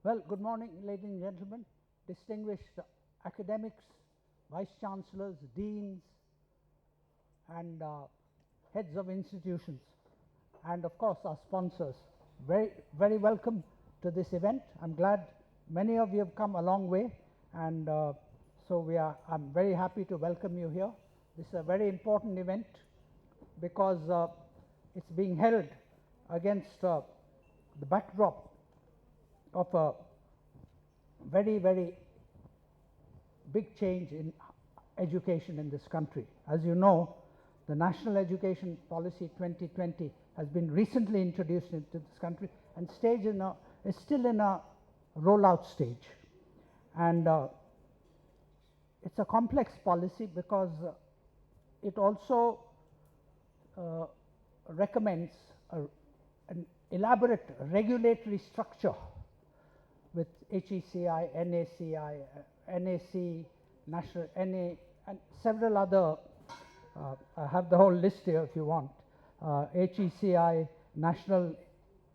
Well, good morning, ladies and gentlemen, distinguished academics, vice chancellors, deans, and heads of institutions, and of course our sponsors. Very welcome to this event. I'm glad many of you have come a long way, and I'm very happy to welcome you here. This is a very important event because it's being held against the backdrop of a very, very big change in education in this country. As you know, the National Education Policy 2020 has been recently introduced into this country and is still in a rollout stage. And it's a complex policy because it also recommends an elaborate regulatory structure with HECI, NACI, NAC, National NA, and several other. I have the whole list here if you want. HECI, National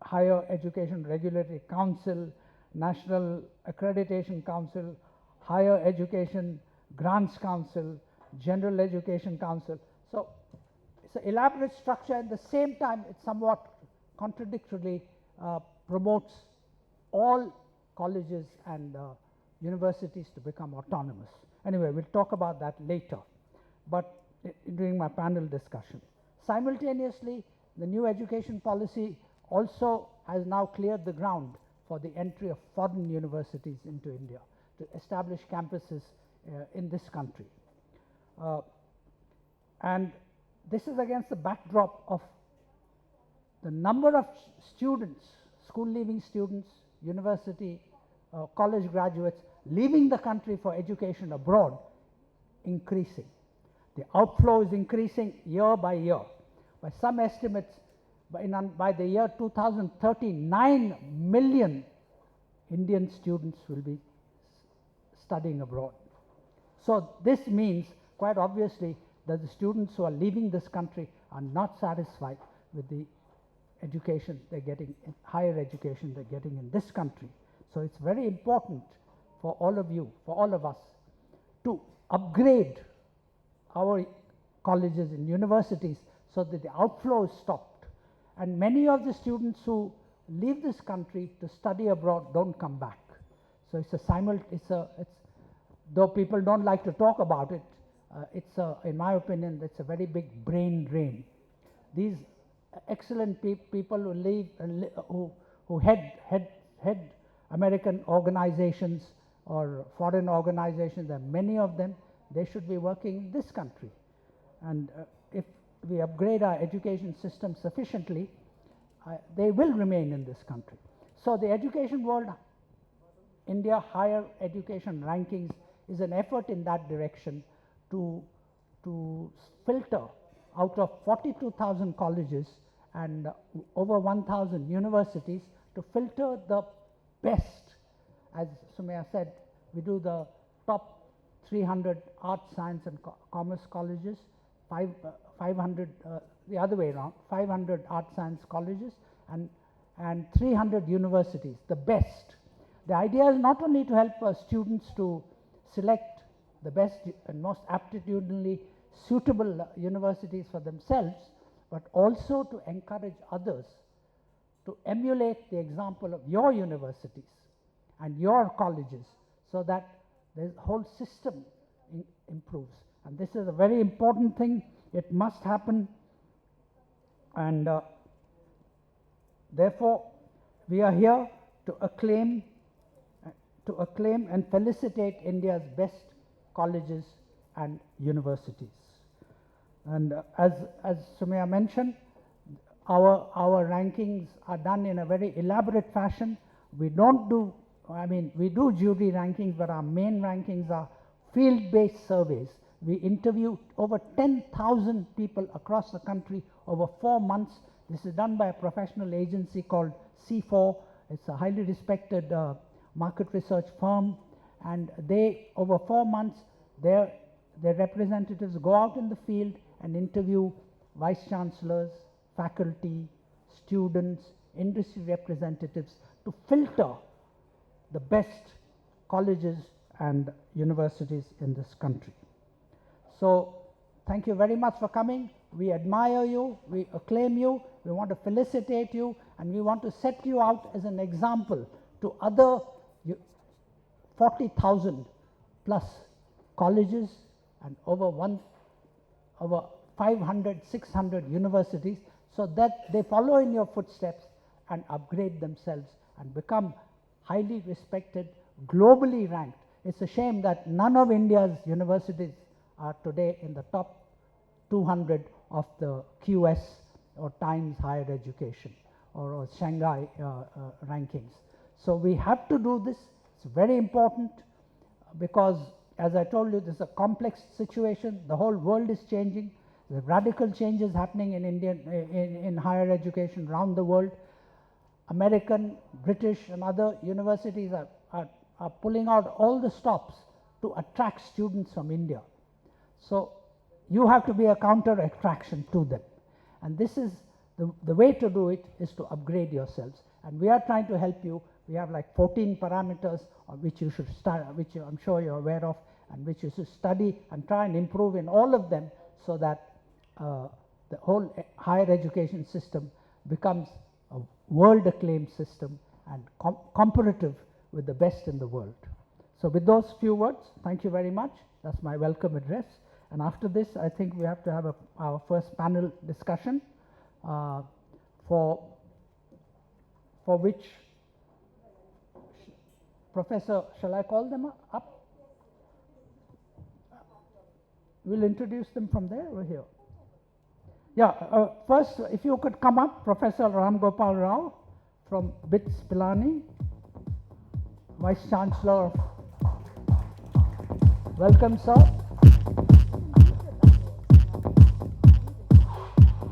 Higher Education Regulatory Council, National Accreditation Council, Higher Education Grants Council, General Education Council. So it's an elaborate structure. At the same time, it somewhat contradictorily promotes all colleges and universities to become autonomous. Anyway, we'll talk about that later, but during my panel discussion. Simultaneously, the new education policy also has now cleared the ground for the entry of foreign universities into India to establish campuses in this country. And this is against the backdrop of the number of students, school-leaving students, university, college graduates leaving the country for education abroad increasing. The outflow is increasing year by year. By some estimates, by the year 2030, 9 million Indian students will be studying abroad. So this means, quite obviously, that the students who are leaving this country are not satisfied with the education they're getting, higher education they're getting in this country. So it's very important for all of you, for all of us, to upgrade our colleges and universities so that the outflow is stopped. And many of the students who leave this country to study abroad don't come back. So though people don't like to talk about it, in my opinion, it's a very big brain drain. These excellent people who leave, who head American organizations or foreign organizations, there are many of them, they should be working in this country. And if we upgrade our education system sufficiently, they will remain in this country. So the EducationWorld India Higher Education Rankings is an effort in that direction to filter out of 42,000 colleges and over 1,000 universities, to filter the best. As Sumaya said, we do the top 300 art, science and commerce colleges, 500 the other way around, 500 art science colleges and 300 universities, the best. The idea is not only to help students to select the best and most aptitudinally suitable universities for themselves, but also to encourage others to emulate the example of your universities and your colleges, so that the whole system improves. And this is a very important thing. It must happen. And therefore, we are here to acclaim and felicitate India's best colleges and universities. And as Sumaya mentioned, our rankings are done in a very elaborate fashion. We don't do, we do jury rankings, but our main rankings are field-based surveys. We interview over 10,000 people across the country over 4 months. This is done by a professional agency called C4. It's a highly respected market research firm, and over 4 months, their representatives go out in the field and interview vice chancellors, faculty, students, industry representatives to filter the best colleges and universities in this country. So thank you very much for coming. We admire you, we acclaim you, we want to felicitate you, and we want to set you out as an example to other 40,000 plus colleges and over 500, 600 universities, so that they follow in your footsteps and upgrade themselves and become highly respected, globally ranked. It's a shame that none of India's universities are today in the top 200 of the QS or Times Higher Education or Shanghai rankings. So we have to do this. It's very important because, as I told you, this is a complex situation. The whole world is changing. There are radical changes happening in India, in higher education around the world. American, British and other universities are pulling out all the stops to attract students from India. So you have to be a counter attraction to them. And this is the way to do it is to upgrade yourselves. And we are trying to help you. We have like 14 parameters which you should start, which I'm sure you're aware of, and which you should study and try and improve in all of them, so that the whole higher education system becomes a world acclaimed system and comparative with the best in the world. So with those few words, thank you very much. That's my welcome address. And after this, I think we have to have our first panel discussion for which Professor, shall I call them up? We'll introduce them from there or here. Yeah, first, if you could come up, Professor Ramgopal Rao from BITS Pilani, Vice Chancellor. Welcome, sir.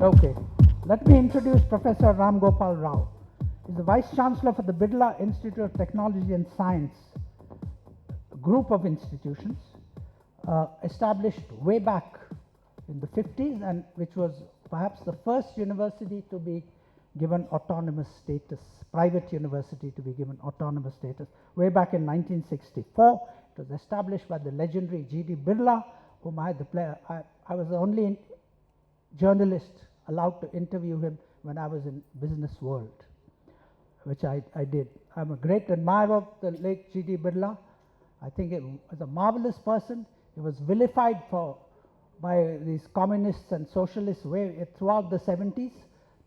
Okay, let me introduce Professor Ramgopal Rao. He's the Vice Chancellor for the Birla Institute of Technology and Science, a group of institutions established way back in the 50s, and which was perhaps the first university to be given autonomous status, private university to be given autonomous status, way back in 1964. It was established by the legendary G.D. Birla, whom I had the pleasure. I was the only journalist allowed to interview him when I was in Business World, which I did. I'm a great admirer of the late G.D. Birla. I think he was a marvelous person. He was vilified by these communists and socialists throughout the 70s.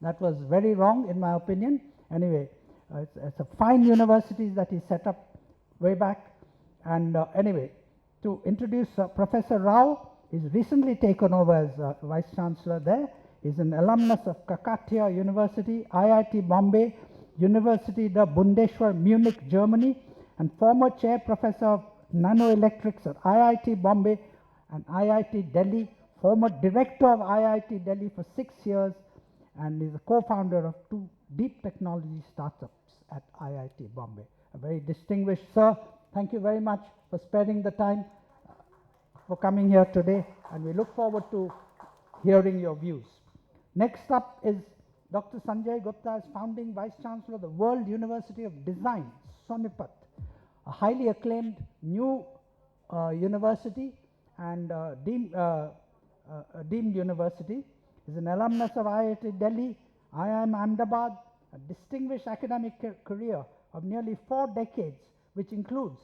That was very wrong in my opinion. Anyway, it's a fine university that he set up way back. And anyway, to introduce Professor Rao, he's recently taken over as Vice Chancellor there. He's an alumnus of Kakatiya University, IIT Bombay, University de Bundeshwar, Munich, Germany, and former Chair Professor of Nanoelectrics at IIT Bombay and IIT Delhi, former Director of IIT Delhi for 6 years, and is a co-founder of 2 deep technology startups at IIT Bombay. A very distinguished sir. Thank you very much for sparing the time for coming here today, and we look forward to hearing your views. Next up is Dr. Sanjay Gupta, is founding Vice Chancellor of the World University of Design, Sonipat, a highly acclaimed new university and deemed university. He is an alumnus of IIT Delhi, IIM Ahmedabad, a distinguished academic career of nearly 4 decades, which includes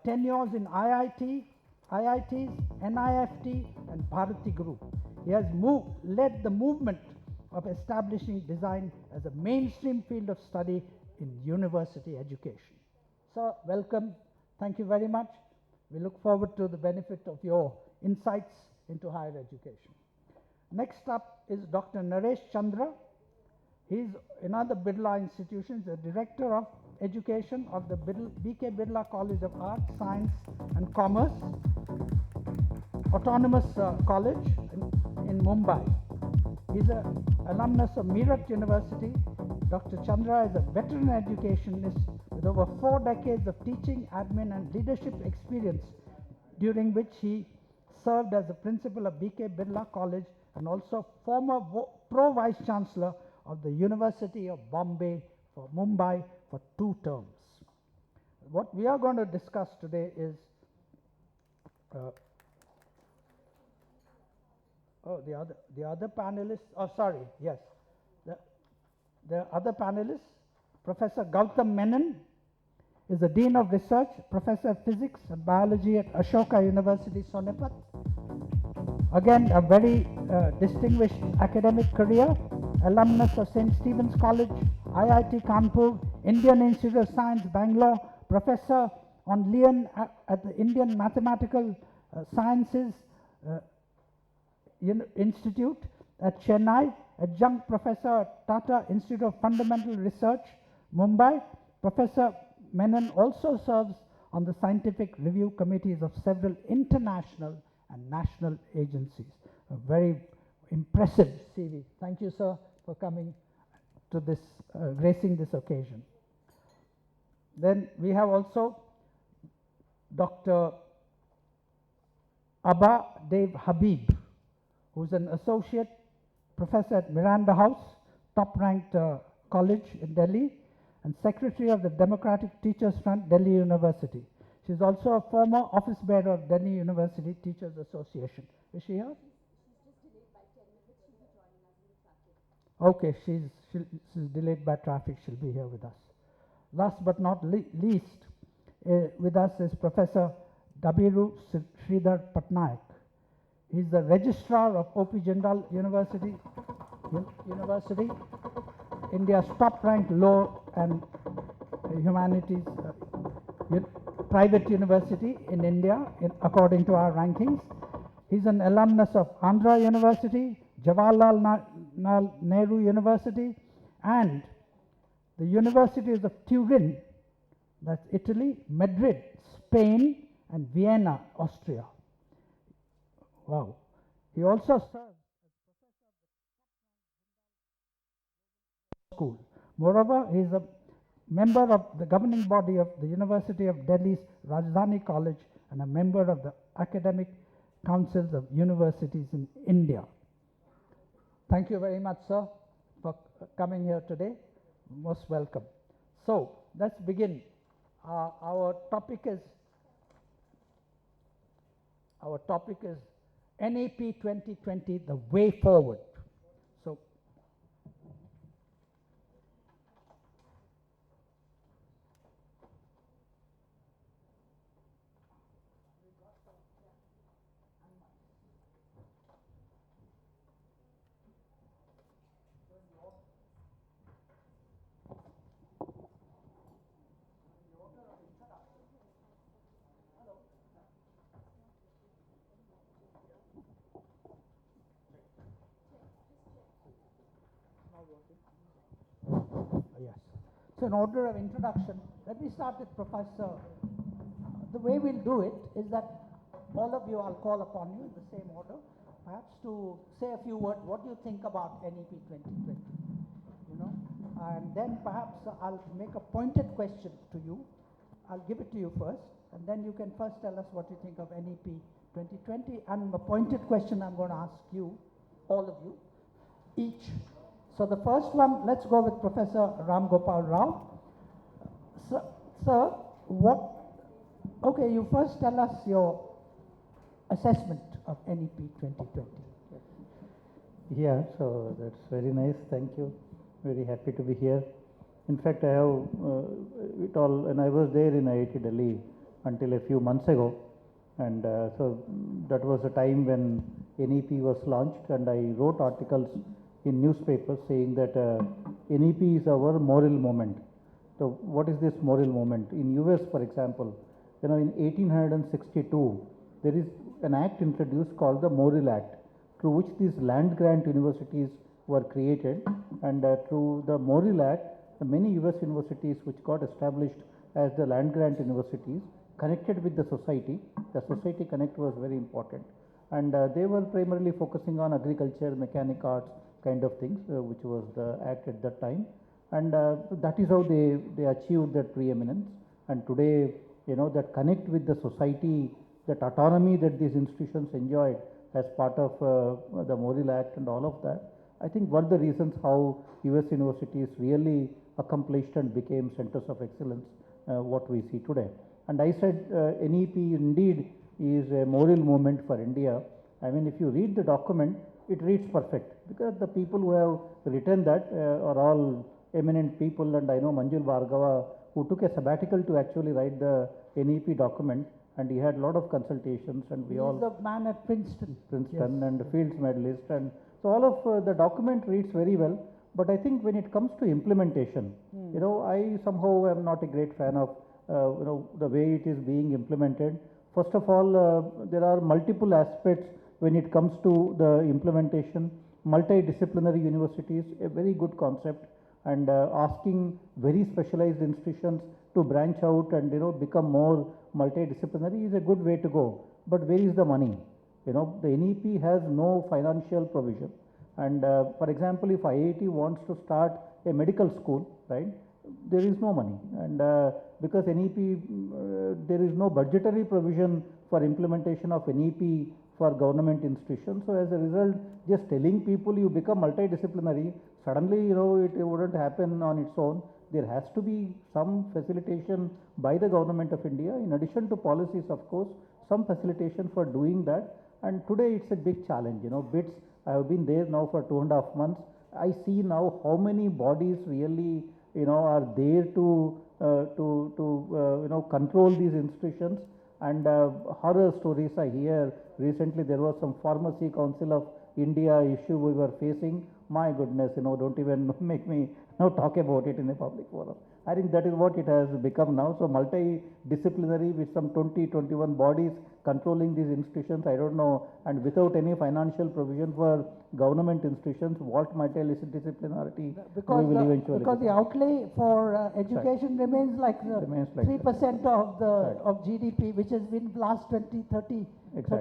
tenures in IITs, NIFT, and Bharati Group. He has led the movement of establishing design as a mainstream field of study in university education. So, welcome. Thank you very much. We look forward to the benefit of your insights into higher education. Next up is Dr. Naresh Chandra. He is another Birla institution, the Director of Education of the B.K. Birla College of Arts, Science and Commerce, Autonomous College in Mumbai. He is an alumnus of Meerut University. Dr. Chandra is a veteran educationist with over 4 decades of teaching, admin and leadership experience, during which he served as the principal of B.K. Birla College and also former Pro-Vice Chancellor of the University of Bombay for Mumbai for 2 terms. What we are going to discuss today is, uh, the other panelists, oh sorry, yes, the, the other panelists, Professor Gautam Menon is the Dean of Research, Professor of Physics and Biology at Ashoka University, Sonipat. Again, a very distinguished academic career, alumnus of St. Stephen's College, IIT Kanpur, Indian Institute of Science, Bangalore, professor on Lian at the Indian Mathematical Sciences Institute at Chennai, adjunct professor at Tata Institute of Fundamental Research, Mumbai. Professor Menon also serves on the scientific review committees of several international and national agencies. A very impressive CV. Thank you, sir, for coming to this, gracing this occasion. Then we have also Dr. Abha Dev Habib, who's an associate professor at Miranda House, top-ranked college in Delhi, and secretary of the Democratic Teachers Front, Delhi University. She's also a former office bearer of Delhi University Teachers Association. Is she here? Okay, she's delayed by traffic. She'll be here with us. Last but not least, with us is Professor Dabiru Sridhar Patnaik. He's the Registrar of OP Jindal University, India's top-ranked law and humanities private university in India, according to our rankings. He's an alumnus of Andhra University, Jawaharlal Nehru University, and the universities of Turin, that's Italy, Madrid, Spain, and Vienna, Austria. Wow. He also served as professor of the school. Moreover, he is a member of the governing body of the University of Delhi's Rajdhani College and a member of the academic councils of universities in India. Thank you very much, sir, for coming here today. Most welcome. So let's begin. Our topic is NEP 2020, the way forward. So yes. So in order of introduction, let me start with Professor. The way we'll do it is that all of you, I'll call upon you in the same order, perhaps to say a few words. What do you think about NEP 2020? You know, and then perhaps I'll make a pointed question to you. I'll give it to you first, and then you can first tell us what you think of NEP 2020. And a pointed question I'm going to ask you, all of you, each. So the first one, let's go with Professor Ramgopal Rao. Sir, okay, you first tell us your assessment of NEP 2020. Yeah, so that's very nice. Thank you. Very happy to be here. In fact, I have it all, and I was there in IIT Delhi until a few months ago. And so that was a time when NEP was launched, and I wrote articles in newspapers saying that NEP is our moral moment. So what is this moral moment? In US, for example, you know, in 1862, there is an act introduced called the Morrill Act, through which these land grant universities were created, and through the Morrill Act, the many US universities which got established as the land grant universities connected with the society. The society connect was very important, and they were primarily focusing on agriculture, mechanic arts kind of things, which was the act at that time, and that is how they achieved that preeminence. And today, you know, that connect with the society, that autonomy that these institutions enjoyed as part of the Morrill Act and all of that, I think were the reasons how US universities really accomplished and became centers of excellence what we see today. And I said NEP indeed is a moral movement for India. I mean, if you read the document, it reads perfect, because the people who have written that are all eminent people, and I know Manjul Bhargava, who took a sabbatical to actually write the NEP document, and he had a lot of consultations, and we all... He's the man at Princeton. Princeton, yes. And Fields medalist, and so all of the document reads very well, but I think when it comes to implementation, you know, I somehow am not a great fan of you know, the way it is being implemented. First of all, there are multiple aspects when it comes to the implementation. Multidisciplinary universities, a very good concept, and asking very specialized institutions to branch out and, you know, become more multidisciplinary is a good way to go. But where is the money? You know, the NEP has no financial provision. And for example, if IIT wants to start a medical school, right, there is no money. And because NEP, there is no budgetary provision for implementation of NEP for government institutions. So as a result, just telling people you become multidisciplinary, suddenly, you know, it wouldn't happen on its own. There has to be some facilitation by the government of India, in addition to policies, of course, some facilitation for doing that. And today it's a big challenge, you know, BITS, I have been there now for 2.5 months. I see now how many bodies really, you know, are there to you know, control these institutions. And horror stories I hear. Recently there was some Pharmacy Council of India issue we were facing. My goodness, you know, don't even make me now talk about it in a public forum. I think that is what it has become now. So multidisciplinary with some 20-21 bodies controlling these institutions, I don't know, and without any financial provision for government institutions, what multidisciplinarity because we will eventually because the outlay for education remains like 3% of the of GDP, which has been last 20, 30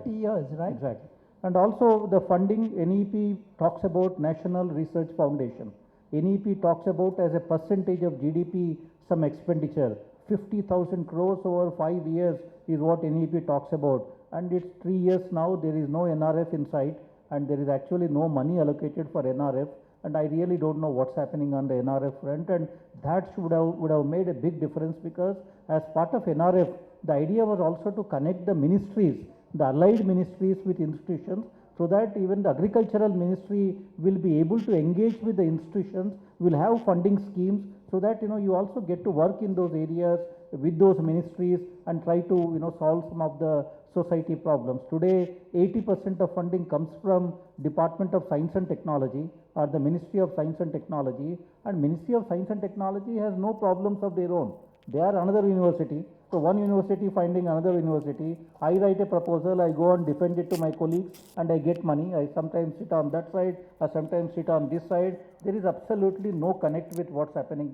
years, right? Exactly. And also the funding, NEP talks about National Research Foundation. NEP talks about as a percentage of GDP some expenditure. 50,000 crores over 5 years is what NEP talks about. And it's 3 years now, there is no NRF in sight, and there is actually no money allocated for NRF. And I really don't know what's happening on the NRF front, and that would have made a big difference, because as part of NRF, the idea was also to connect the ministries, the allied ministries with institutions, so that even the agricultural ministry will be able to engage with the institutions, will have funding schemes, so that, you know, you also get to work in those areas with those ministries and try to, you know, solve some of the society problems. Today, 80% of funding comes from Department of Science and Technology or the Ministry of Science and Technology, and Ministry of Science and Technology has no problems of their own. They are another university. So one university finding another university, I write a proposal, I go and defend it to my colleagues, and I get money. I sometimes sit on that side, or sometimes sit on this side. There is absolutely no connect with what's happening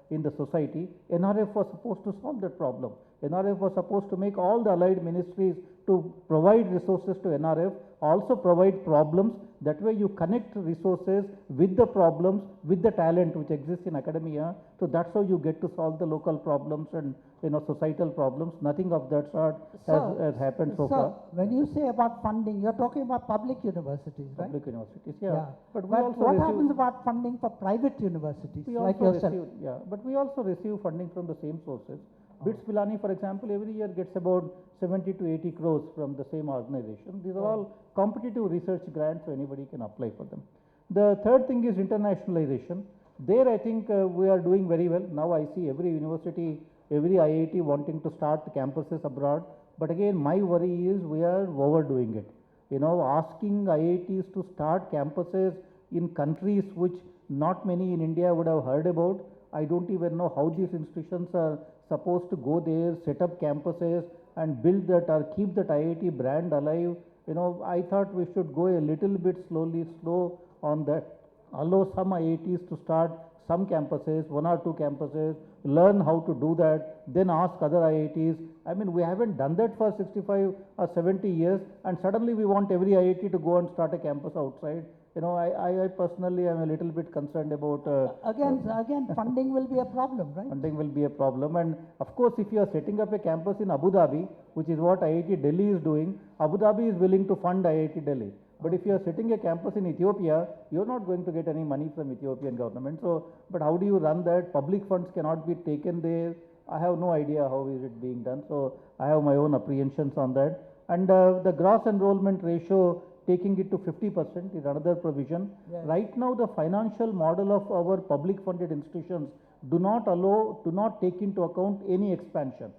in the society. NRF was supposed to solve that problem. NRF was supposed to make all the allied ministries to provide resources to NRF, also provide problems. That way you connect resources with the problems, with the talent which exists in academia. So that's how you get to solve the local problems and, you know, societal problems. Nothing of that sort has happened so far. When you say about funding, you're talking about public universities, right? Public universities, yeah. But what happens about funding for private universities like yourself? But we also receive funding from the same sources. BITS Pilani, for example, every year gets about 70 to 80 crores from the same organization. These are all competitive research grants, so anybody can apply for them. The third thing is internationalization. There I think we are doing very well. Now I see every university, every IIT wanting to start campuses abroad. But again, my worry is we are overdoing it. You know, asking IITs to start campuses in countries which not many in India would have heard about. I don't even know how these institutions are supposed to go there, set up campuses and build that or keep that IIT brand alive. You know, I thought we should go a little bit slow on that. Allow some IITs to start some campuses, 1 or 2 campuses, learn how to do that, then ask other IITs. I mean, we haven't done that for 65 or 70 years, and suddenly we want every IIT to go and start a campus outside. You know, I personally am a little bit concerned about... Again, funding will be a problem, right? Funding will be a problem. And of course, if you are setting up a campus in Abu Dhabi, which is what IIT Delhi is doing, Abu Dhabi is willing to fund IIT Delhi. But if you are setting a campus in Ethiopia, you are not going to get any money from Ethiopian government. So, but how do you run that? Public funds cannot be taken there. I have no idea how is it being done. So I have my own apprehensions on that. And the gross enrollment ratio, taking it to 50% is another provision. Yes. Right now, the financial model of our public funded institutions do not take into account any expansion.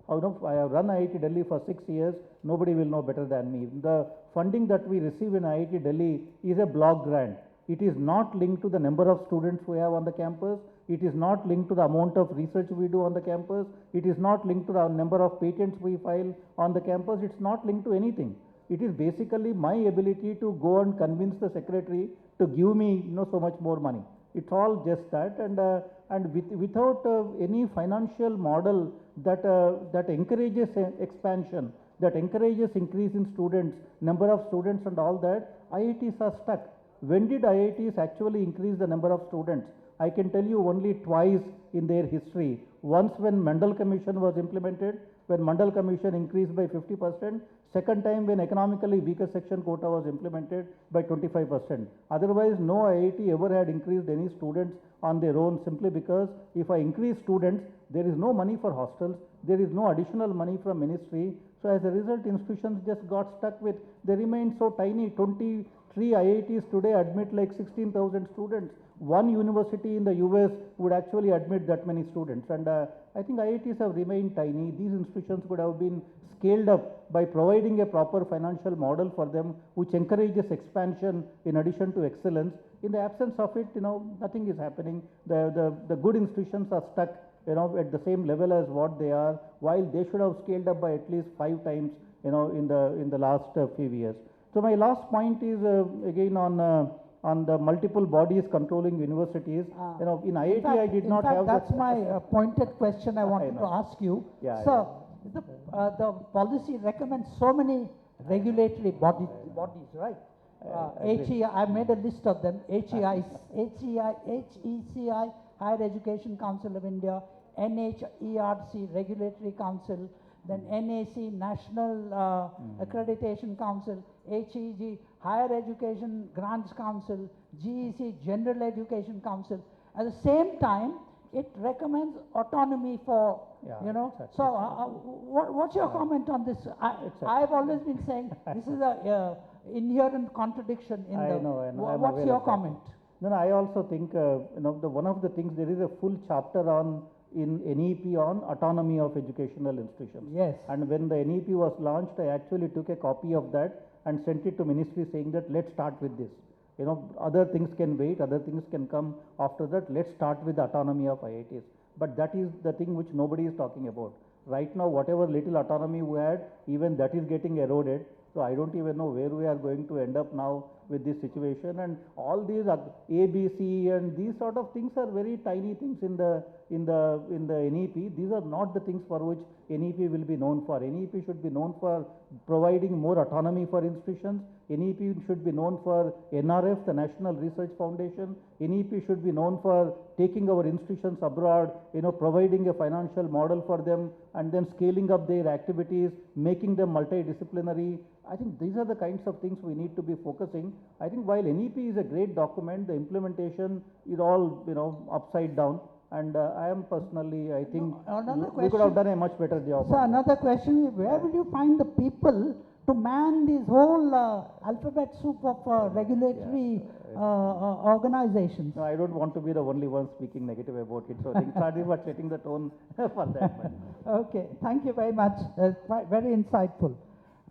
I have run IIT Delhi for 6 years. Nobody will know better than me. The funding that we receive in IIT Delhi is a block grant. It is not linked to the number of students we have on the campus. It is not linked to the amount of research we do on the campus. It is not linked to the number of patents we file on the campus. It's not linked to anything. It is basically my ability to go and convince the secretary to give me so much more money. It's all just that, and without any financial model that encourages expansion, that encourages increase in students, number of students and all that, IITs are stuck. When did IITs actually increase the number of students? I can tell you only twice in their history. Once when Mandal Commission was implemented, when Mandal Commission increased by 50%. Second time when economically weaker section quota was implemented by 25%. Otherwise, no IIT ever had increased any students on their own, simply because if I increase students, there is no money for hostels, there is no additional money from ministry. So as a result, institutions just got stuck with, they remained so tiny. 23 IITs today admit like 16,000 students. One university in the US would actually admit that many students, and I think IITs have remained tiny. These institutions could have been scaled up by providing a proper financial model for them which encourages expansion in addition to excellence. In the absence of it, nothing is happening. The good institutions are stuck at the same level as what they are, while they should have scaled up by at least 5 times in the last few years. So my last point is again on the multiple bodies controlling universities. In IIT, I did not have. That's my pointed question I wanted to ask you. Yeah, Sir, the policy recommends so many regulatory bodies, right? HEI, I made a list of them. HECI, Higher Education Council of India, NHERC, Regulatory Council, then NAC, National Accreditation Council, HEG, Higher Education Grants Council, GEC, General Education Council. At the same time, it recommends autonomy for, Exactly. So what's your comment on this? I've always been saying this is a inherent contradiction in I know, what's your comment? No, I also think, one of the things, there is a full chapter in NEP on autonomy of educational institutions. Yes. And when the NEP was launched, I actually took a copy of that and sent it to ministry saying that let's start with this. Other things can wait, other things can come after that. Let's start with the autonomy of IITs. But that is the thing which nobody is talking about. Right now, whatever little autonomy we had, even that is getting eroded. So I don't even know where we are going to end up now with this situation. And all these ABC and these sort of things are very tiny things in the NEP. These are not the things for which NEP will be known for. NEP should be known for providing more autonomy for institutions. NEP should be known for NRF, the National Research Foundation. NEP should be known for taking our institutions abroad, providing a financial model for them, and then scaling up their activities, making them multidisciplinary. I think these are the kinds of things we need to be focusing. I think while NEP is a great document, the implementation is all, upside down. And I am personally, I think we could have done a much better job. So another question is, where will you find the people to man this whole alphabet soup of regulatory organizations? No, I don't want to be the only one speaking negative about it. So I think Sridhar was setting the tone for that. Okay, thank you very much. Very insightful.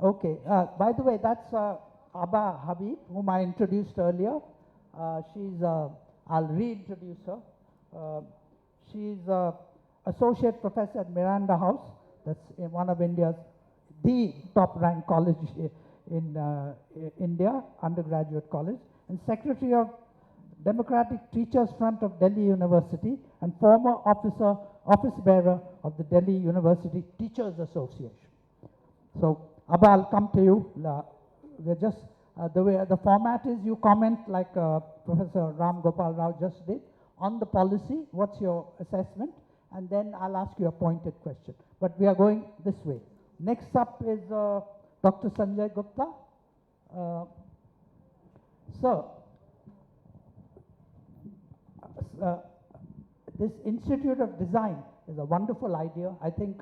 Okay, by the way, that's Abha Habib, whom I introduced earlier. I'll reintroduce her. She's associate professor at Miranda House. That's in one of India's, the top ranked college in India, undergraduate college, and secretary of Democratic Teachers Front of Delhi University, and former office bearer of the Delhi University Teachers Association. So, Abha, I'll come to you. We're just, the way the format is, you comment like Professor Ramgopal Rao just did on the policy. What's your assessment? And then I'll ask you a pointed question. But we are going this way. Next up is Dr. Sanjay Gupta. This Institute of Design is a wonderful idea. I think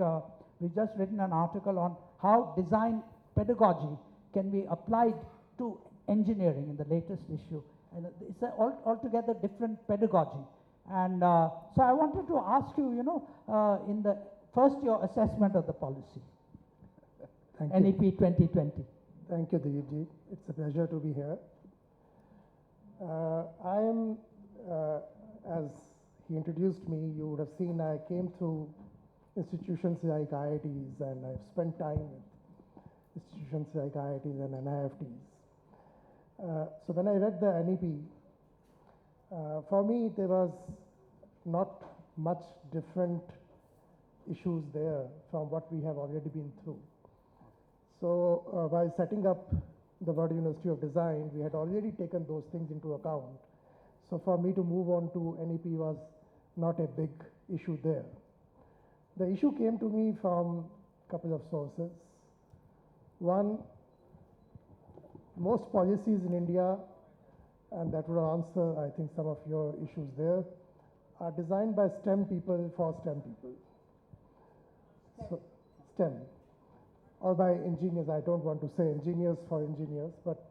we've just written an article on how design pedagogy can be applied to engineering in the latest issue. And it's a altogether different pedagogy. And so I wanted to ask you, in the first your assessment of the policy, Thank NEP you. 2020. Thank you, Dilip. It's a pleasure to be here. I am, as he introduced me, you would have seen I came through institutions like IITs, and I've spent time with institutions like IITs and NIFTs. So when I read the NEP, for me there was not much different issues there from what we have already been through. So while setting up the World University of Design, we had already taken those things into account. So for me to move on to NEP was not a big issue there. The issue came to me from a couple of sources. One, most policies in India, and that would answer, I think, some of your issues there, are designed by STEM people for STEM people. So, STEM. Or by engineers. I don't want to say engineers for engineers, but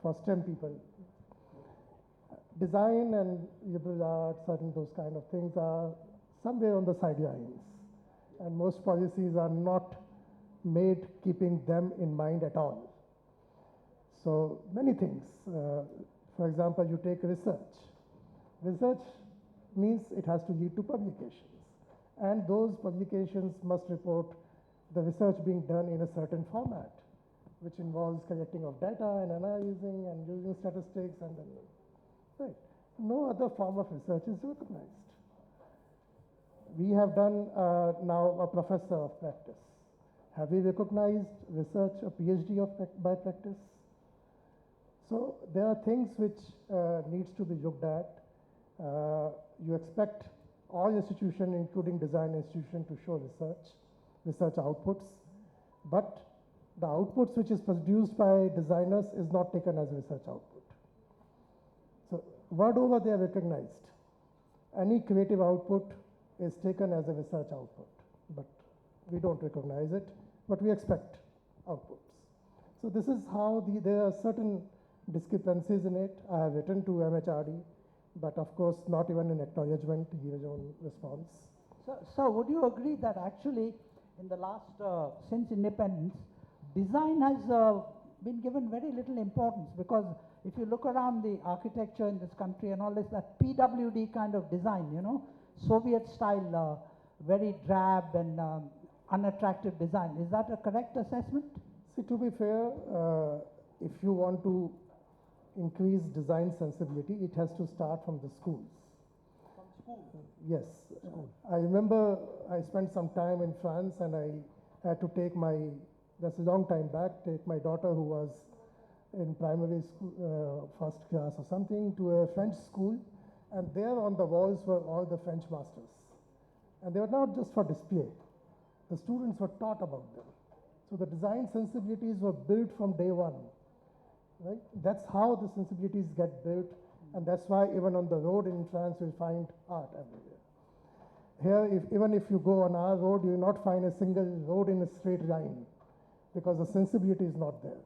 for STEM people. Design and liberal arts and those kind of things are somewhere on the sidelines. And most policies are not made keeping them in mind at all. So many things. For example, you take research. Research means it has to lead to publications. And those publications must report the research being done in a certain format, which involves collecting of data and analyzing and using statistics and then, right. No other form of research is recognized. We have done now a professor of practice. Have we recognized research, a PhD by practice? So there are things which needs to be looked at. You expect all institutions, including design institution, to show research outputs, but the outputs which is produced by designers is not taken as research output. So word over, they are recognized. Any creative output is taken as a research output, but we don't recognize it, but we expect outputs. So this is how there are certain discrepancies in it. I have written to MHRD, but of course not even an acknowledgement, he his own response. So would you agree that actually in the last, since independence, design has been given very little importance? Because if you look around the architecture in this country and all this, that PWD kind of design, Soviet style, very drab and unattractive design. Is that a correct assessment? See, to be fair, if you want to increase design sensibility, it has to start from the schools. From school? Yes. I remember I spent some time in France and I had to take that's a long time back, take my daughter who was in primary school, first class or something, to a French school, and there on the walls were all the French masters. And they were not just for display. The students were taught about them. So the design sensibilities were built from day one. Right? That's how the sensibilities get built, and that's why even on the road in France you'll find art everywhere. Here, even if you go on our road, you will not find a single road in a straight line, because the sensibility is not there.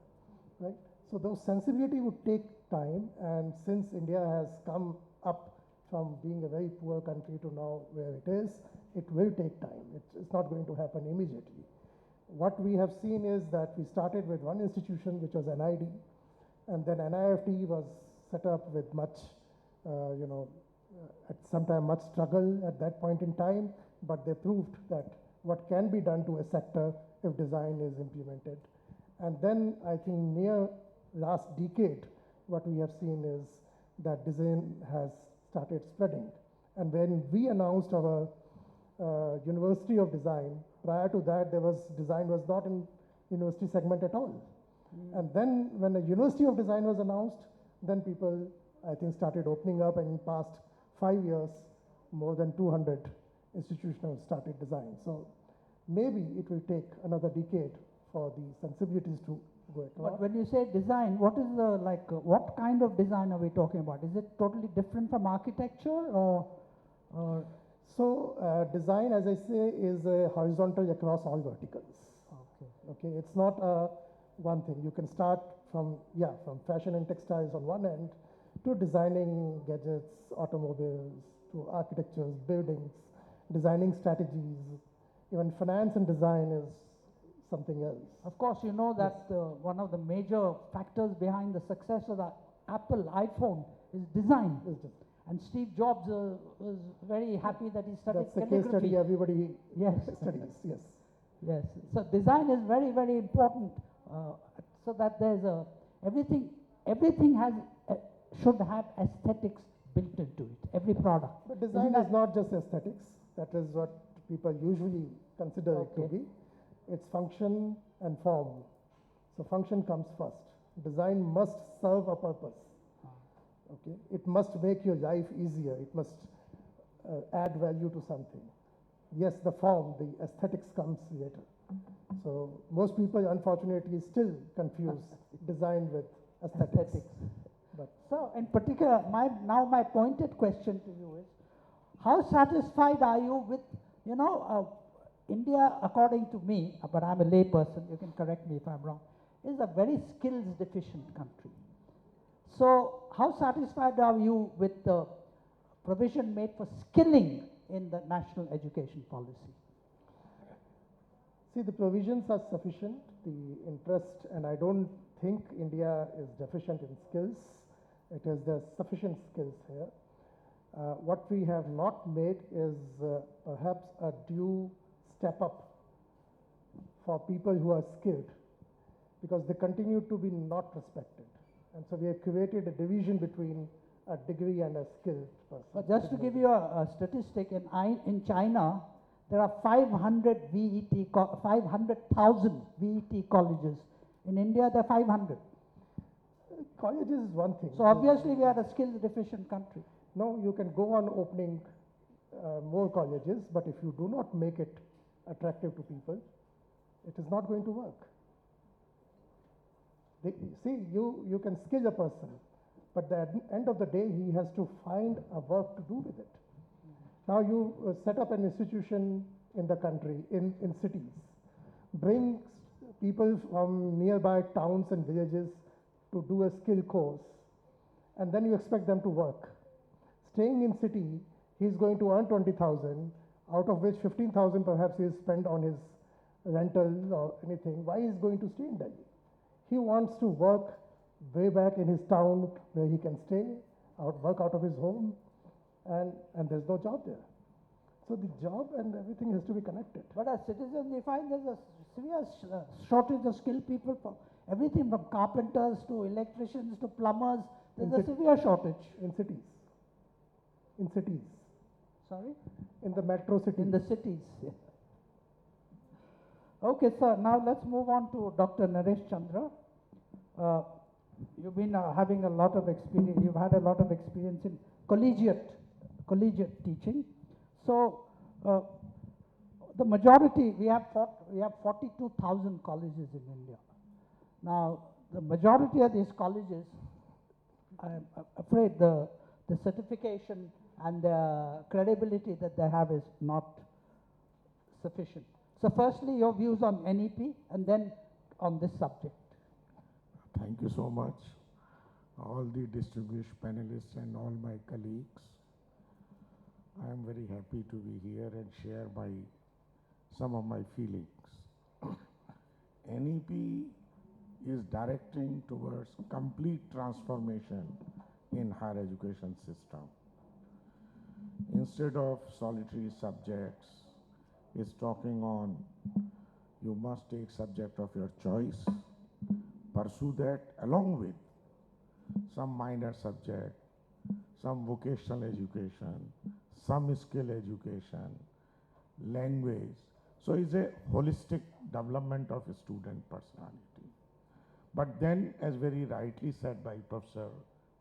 Right? So those sensibility would take time, and since India has come up from being a very poor country to now where it is, it will take time. It's not going to happen immediately. What we have seen is that we started with one institution, which was NID, and then NIFT was set up with much, at some time much struggle at that point in time, but they proved that what can be done to a sector if design is implemented. And then I think near last decade, what we have seen is that design has started spreading. And when we announced our University of Design, prior to that, design was not in university segment at all. And then when the University of Design was announced, then people, I think, started opening up, and in past 5 years, more than 200 institutions started design. So maybe it will take another decade for the sensibilities to go across. But when you say design, what is what kind of design are we talking about? Is it totally different from architecture or? So design, as I say, is horizontal across all verticals. Okay. Okay, it's not one thing. You can start from fashion and textiles on one end to designing gadgets, automobiles, to architectures, buildings, designing strategies. Even finance and design is something else. Of course, you know that one of the major factors behind the success of the Apple iPhone is design. It's just- And Steve Jobs was very happy that he studied That's the case calligraphy. study everybody Yes. studies. Yes. Yes. So design is very, very important. So that there's everything has should have aesthetics built into it. Every product. But design is not just aesthetics. That is what people usually consider it to Okay. be. It's function and form. So function comes first. Design must serve a purpose. Okay, it must make your life easier. It must add value to something. Yes, the form, the aesthetics comes later. So most people, unfortunately, still confuse design with aesthetics. But So in particular, my pointed question to you is, how satisfied are you with, India, according to me, but I'm a lay person, you can correct me if I'm wrong, is a very skills deficient country. So how satisfied are you with the provision made for skilling in the national education policy? see, the provisions are sufficient, the interest, and I don't think India is deficient in skills. There's sufficient skills here. What we have not made is perhaps a due step up for people who are skilled, because they continue to be not respected. And so we have created a division between a degree and a skilled person. But just to give you a statistic, in China, there are 500,000 VET colleges. In India, there are 500. Colleges is one thing. So obviously, we are a skills deficient country. No, you can go on opening more colleges, but if you do not make it attractive to people, it is not going to work. You can skill a person, but at the end of the day, he has to find a work to do with it. Now you set up an institution in the country, in cities, bring people from nearby towns and villages to do a skill course, and then you expect them to work. Staying in city, he's going to earn 20,000, out of which 15,000 perhaps he is spent on his rental or anything. Why is going to stay in Delhi? He wants to work way back in his town where he can stay, work out of his home, and there's no job there. So the job and everything has to be connected. But as citizens, we find there's a severe shortage of skilled people for everything from carpenters to electricians to plumbers. There's a severe shortage. In cities. In cities. Sorry? In the metro cities. In the cities. Yeah. Okay, sir. Now let's move on to Dr. Naresh Chandra. You've been having a lot of experience. You've had a lot of experience in collegiate teaching. So the majority, we have 42,000 colleges in India. Now, the majority of these colleges, I'm afraid the certification and the credibility that they have is not sufficient. So firstly, your views on NEP and then on this subject. Thank you so much, all the distinguished panelists and all my colleagues. I am very happy to be here and share some of my feelings. NEP is directing towards complete transformation in higher education system. Instead of solitary subjects, is talking on you must take subject of your choice, pursue that along with some minor subject, some vocational education, some skill education, language. So it's a holistic development of a student personality. But then, as very rightly said by Professor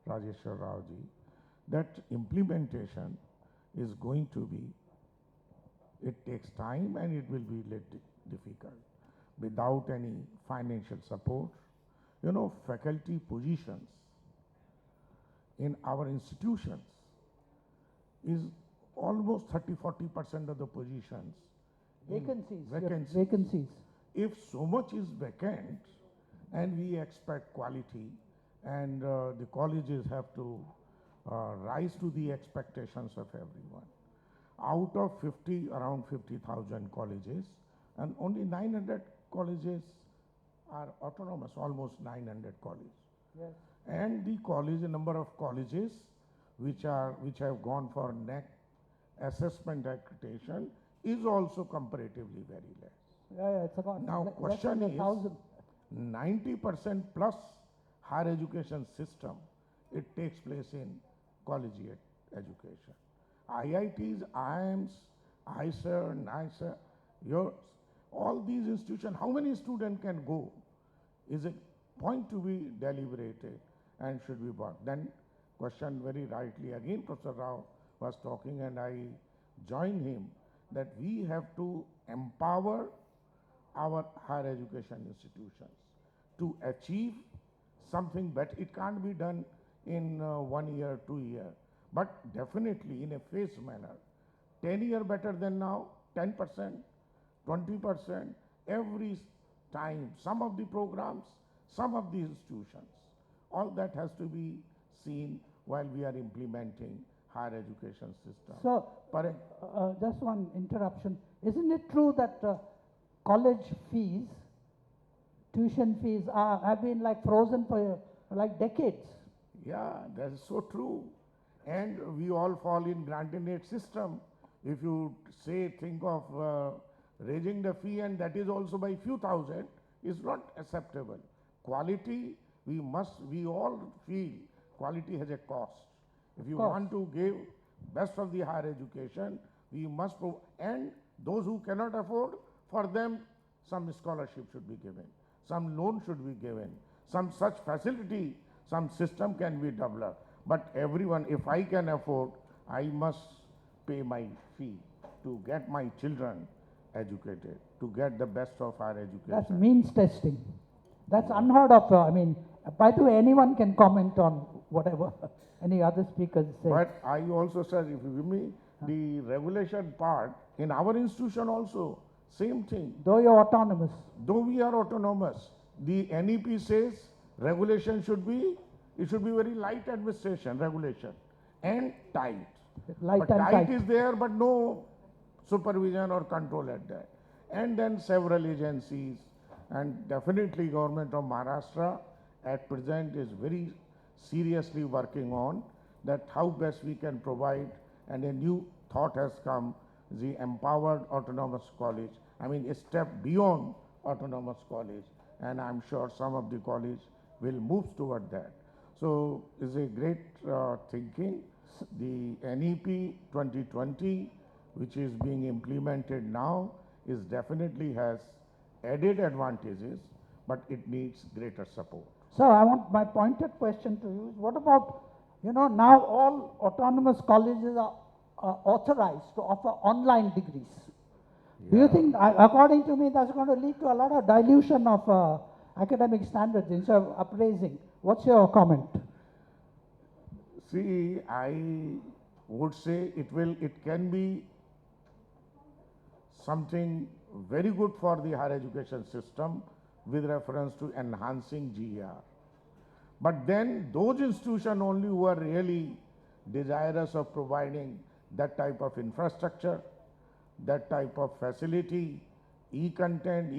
Rajeshwar Raoji, that implementation is going to be, it takes time and it will be little difficult without any financial support. You know, faculty positions in our institutions is almost 30–40% of the positions. Vacancies. Vacancies. Vacancies. If so much is vacant, and we expect quality, and the colleges have to rise to the expectations of everyone. Out of around 50,000 colleges, and only 900 colleges are autonomous, almost 900 colleges. Yes. And the number of colleges which have gone for NEP assessment accreditation is also comparatively very less. Yeah, it's about Now, less than question is, 1,000. 90% plus higher education system, it takes place in collegiate education. IITs, IIMs, ISER, NISER, all these institutions, how many students can go is a point to be deliberated and should be brought. Then question very rightly, again Professor Rao was talking and I join him, that we have to empower our higher education institutions to achieve something better. It can't be done in 1 year, 2 years, but definitely in a phased manner. 10 years better than now, 10%, 20%, every time, some of the programs, some of the institutions. All that has to be seen while we are implementing higher education system. So, just one interruption. Isn't it true that college fees, tuition fees have been like frozen for like decades? Yeah, that is so true. And we all fall in granted aid system. If you think of raising the fee, and that is also by few thousand, is not acceptable. Quality, we all feel quality has a cost. If you want to give best of the higher education, we must and those who cannot afford, for them some scholarship should be given, some loan should be given, some such facility, some system can be developed. But everyone, if I can afford, I must pay my fee to get my children educated, to get the best of higher education. That's means testing. That's unheard of. I mean, by the way, anyone can comment on whatever any other speakers say. But I also said, if you give me the regulation part, in our institution also, same thing. Though you're autonomous. Though we are autonomous, the NEP says regulation should be, it should be very light administration, regulation, and tight. Light but and tight is there, but no supervision or control at that. And then several agencies, and definitely government of Maharashtra at present is very seriously working on that how best we can provide, and a new thought has come, the empowered autonomous college. I mean, a step beyond autonomous college, and I'm sure some of the college will move toward that. So it's a great thinking. The NEP 2020, which is being implemented now, is definitely has added advantages, but it needs greater support. So I want my pointed question to you is, what about, now all autonomous colleges are authorized to offer online degrees. Do you think, according to me, that's going to lead to a lot of dilution of academic standards instead of upraising? What's your comment? See, I would say it can be something very good for the higher education system with reference to enhancing GER. But then those institutions only who are really desirous of providing that type of infrastructure, that type of facility, e-content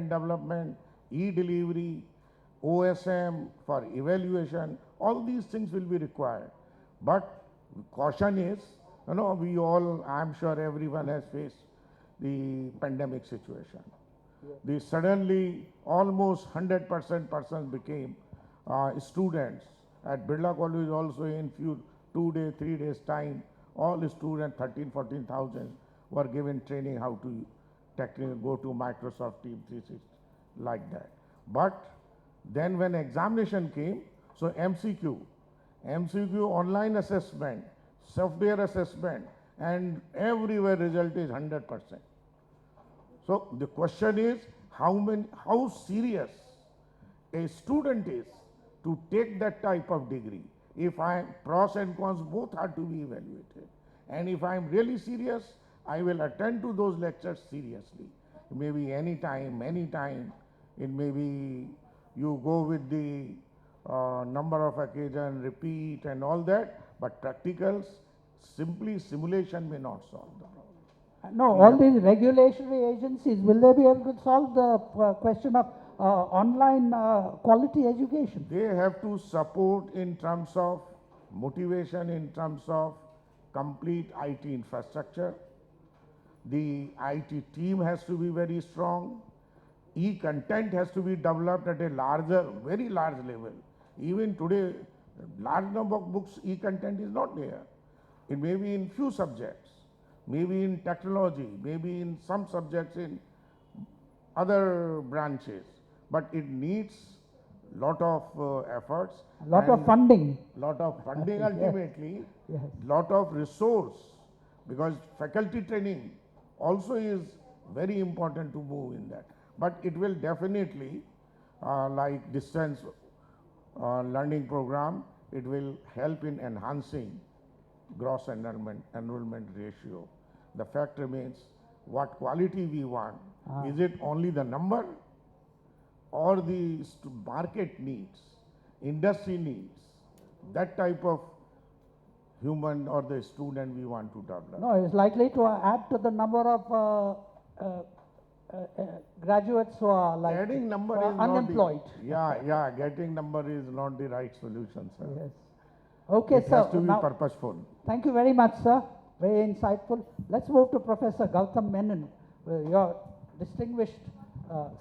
development, e-delivery, OSM for evaluation, all these things will be required. But caution is, we all, I'm sure everyone has faced the pandemic situation. The suddenly almost 100% persons became students. At Birla College also in 2 days, 3 days time, all the students, 13,000–14,000 were given training how to technically go to Microsoft Teams 360, like that. But then when examination came, so MCQ, online assessment, software assessment, and everywhere result is 100%. So the question is, how serious a student is to take that type of degree. If pros and cons both are to be evaluated. And if I'm really serious, I will attend to those lectures seriously. Maybe anytime. It may be you go with the number of occasion, repeat and all that, but practicals, simply simulation may not solve the problem. No, all these regulatory agencies, will they be able to solve the question of online quality education? They have to support in terms of motivation, in terms of complete IT infrastructure. The IT team has to be very strong. E-content has to be developed at a larger, very large level. Even today, large number of books, e-content is not there. It may be in few subjects, maybe in technology, maybe in some subjects in other branches, but it needs lot of efforts. A lot of funding. Lot of funding ultimately, Yes. lot of resource, because faculty training also is very important to move in that. But it will definitely, like distance learning program, it will help in enhancing gross enrollment ratio. The fact remains, what quality we want, is it only the number or the market needs, industry needs, that type of human or the student we want to develop? No, it's likely to add to the number of graduates who are like Adding number is unemployed. not the, getting number is not the right solution, sir. Yes. Okay, It sir. has to be now, purposeful. thank you very much, sir. Very insightful. Let's move to Professor Gautam Menon. You're distinguished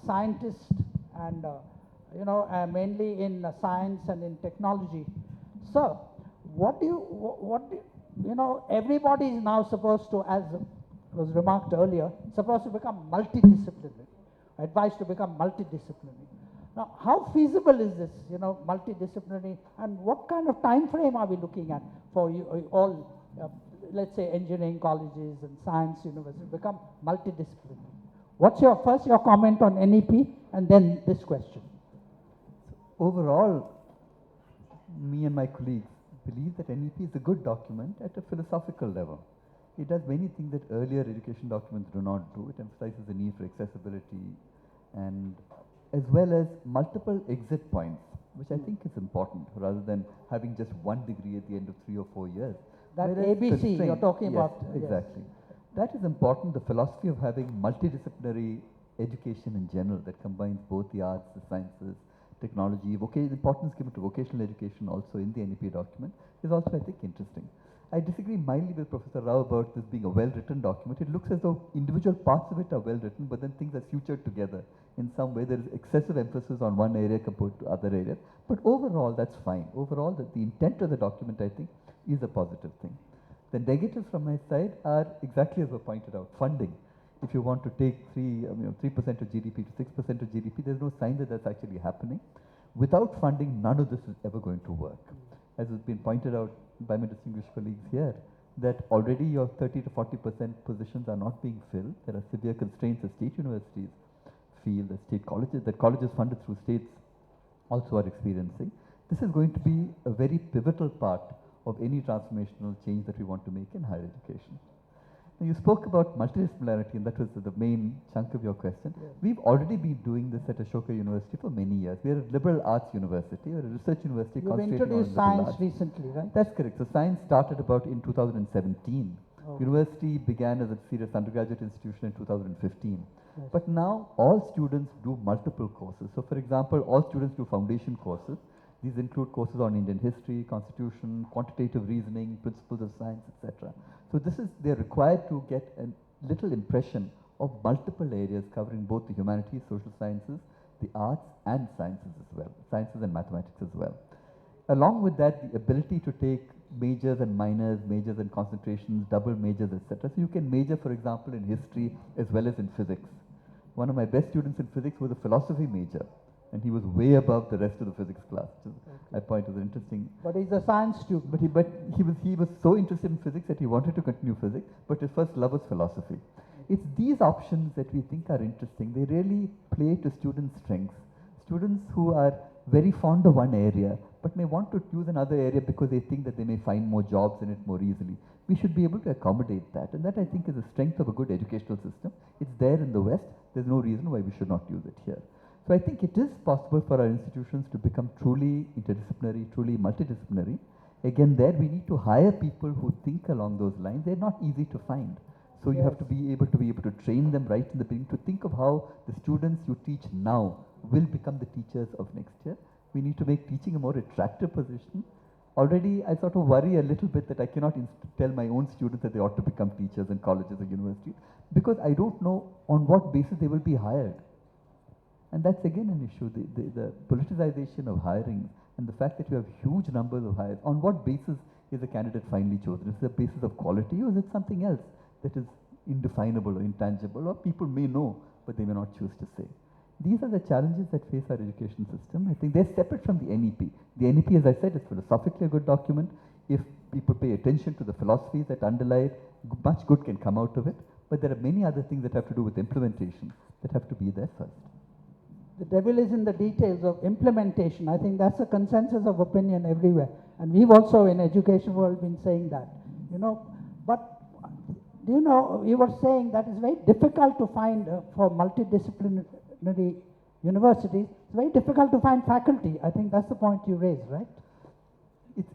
scientist and, mainly in science and in technology. Sir, everybody is now supposed to, as was remarked earlier, supposed to become multidisciplinary, advised to become multidisciplinary. Now, how feasible is this, multidisciplinary, and what kind of time frame are we looking at for all, let's say, engineering colleges and science universities become multidisciplinary? What's your comment on NEP, and then this question? Overall, me and my colleagues believe that NEP is a good document at a philosophical level. It does many things that earlier education documents do not do. It emphasizes the need for accessibility and as well as multiple exit points, which I think is important rather than having just one degree at the end of 3 or 4 years. That Whereas ABC you're talking yes, about. Exactly. That is important, the philosophy of having multidisciplinary education in general that combines both the arts, the sciences, technology, importance given to vocational education also in the NEP document is also, I think, interesting. I disagree mildly with Professor Rao about this being a well-written document. It looks as though individual parts of it are well-written, but then things are sutured together. In some way, there is excessive emphasis on one area compared to other areas. But overall, that's fine. Overall, the intent of the document, I think, is a positive thing. The negatives from my side are exactly as I pointed out, funding. If you want to take 3% of GDP to 6% of GDP, there's no sign that that's actually happening. Without funding, none of this is ever going to work. As has been pointed out by my distinguished colleagues here, that already your 30 to 40% positions are not being filled. There are severe constraints that state universities feel, that colleges funded through states also are experiencing. This is going to be a very pivotal part of any transformational change that we want to make in higher education. Now, you spoke about multidisciplinarity, and that was the main chunk of your question. Yeah. We've already been doing this at Ashoka University for many years. We are a liberal arts university, or a research university. You've introduced science recently, right? That's correct. So science started about in 2017. Okay. University began as a serious undergraduate institution in 2015. Yes. But now all students do multiple courses. So for example, all students do foundation courses. These include courses on Indian history, constitution, quantitative reasoning, principles of science, etc. So they're required to get a little impression of multiple areas covering both the humanities, social sciences, the arts and sciences as well, sciences and mathematics as well. Along with that, the ability to take majors and minors, majors and concentrations, double majors, etc. So you can major, for example, in history as well as in physics. One of my best students in physics was a philosophy major, and he was way above the rest of the physics class, which is, I find is interesting. But he's a science student. But he was so interested in physics that he wanted to continue physics, but his first love was philosophy. It's these options that we think are interesting. They really play to students' strengths. Students who are very fond of one area, but may want to choose another area because they think that they may find more jobs in it more easily. We should be able to accommodate that, and that I think is the strength of a good educational system. It's there in the West. There's no reason why we should not use it here. So I think it is possible for our institutions to become truly interdisciplinary, truly multidisciplinary. Again, there we need to hire people who think along those lines. They're not easy to find. So you have to be able to train them right in the beginning, to think of how the students you teach now will become the teachers of next year. We need to make teaching a more attractive position. Already I sort of worry a little bit that I cannot tell my own students that they ought to become teachers in colleges or universities, because I don't know on what basis they will be hired. And that's again an issue, the politicization of hiring and the fact that you have huge numbers of hires. On what basis is a candidate finally chosen? Is it a basis of quality, or is it something else that is indefinable or intangible, or people may know but they may not choose to say? These are the challenges that face our education system. I think they're separate from the NEP. The NEP, as I said, is philosophically a good document. If people pay attention to the philosophies that underlie it, much good can come out of it. But there are many other things that have to do with implementation that have to be there first. The devil is in the details of implementation. I think that's a consensus of opinion everywhere. And we've also in EducationWorld been saying that, you know. But do you know, you were saying that it's very difficult to find for multidisciplinary universities, it's very difficult to find faculty. I think that's the point you raised, right?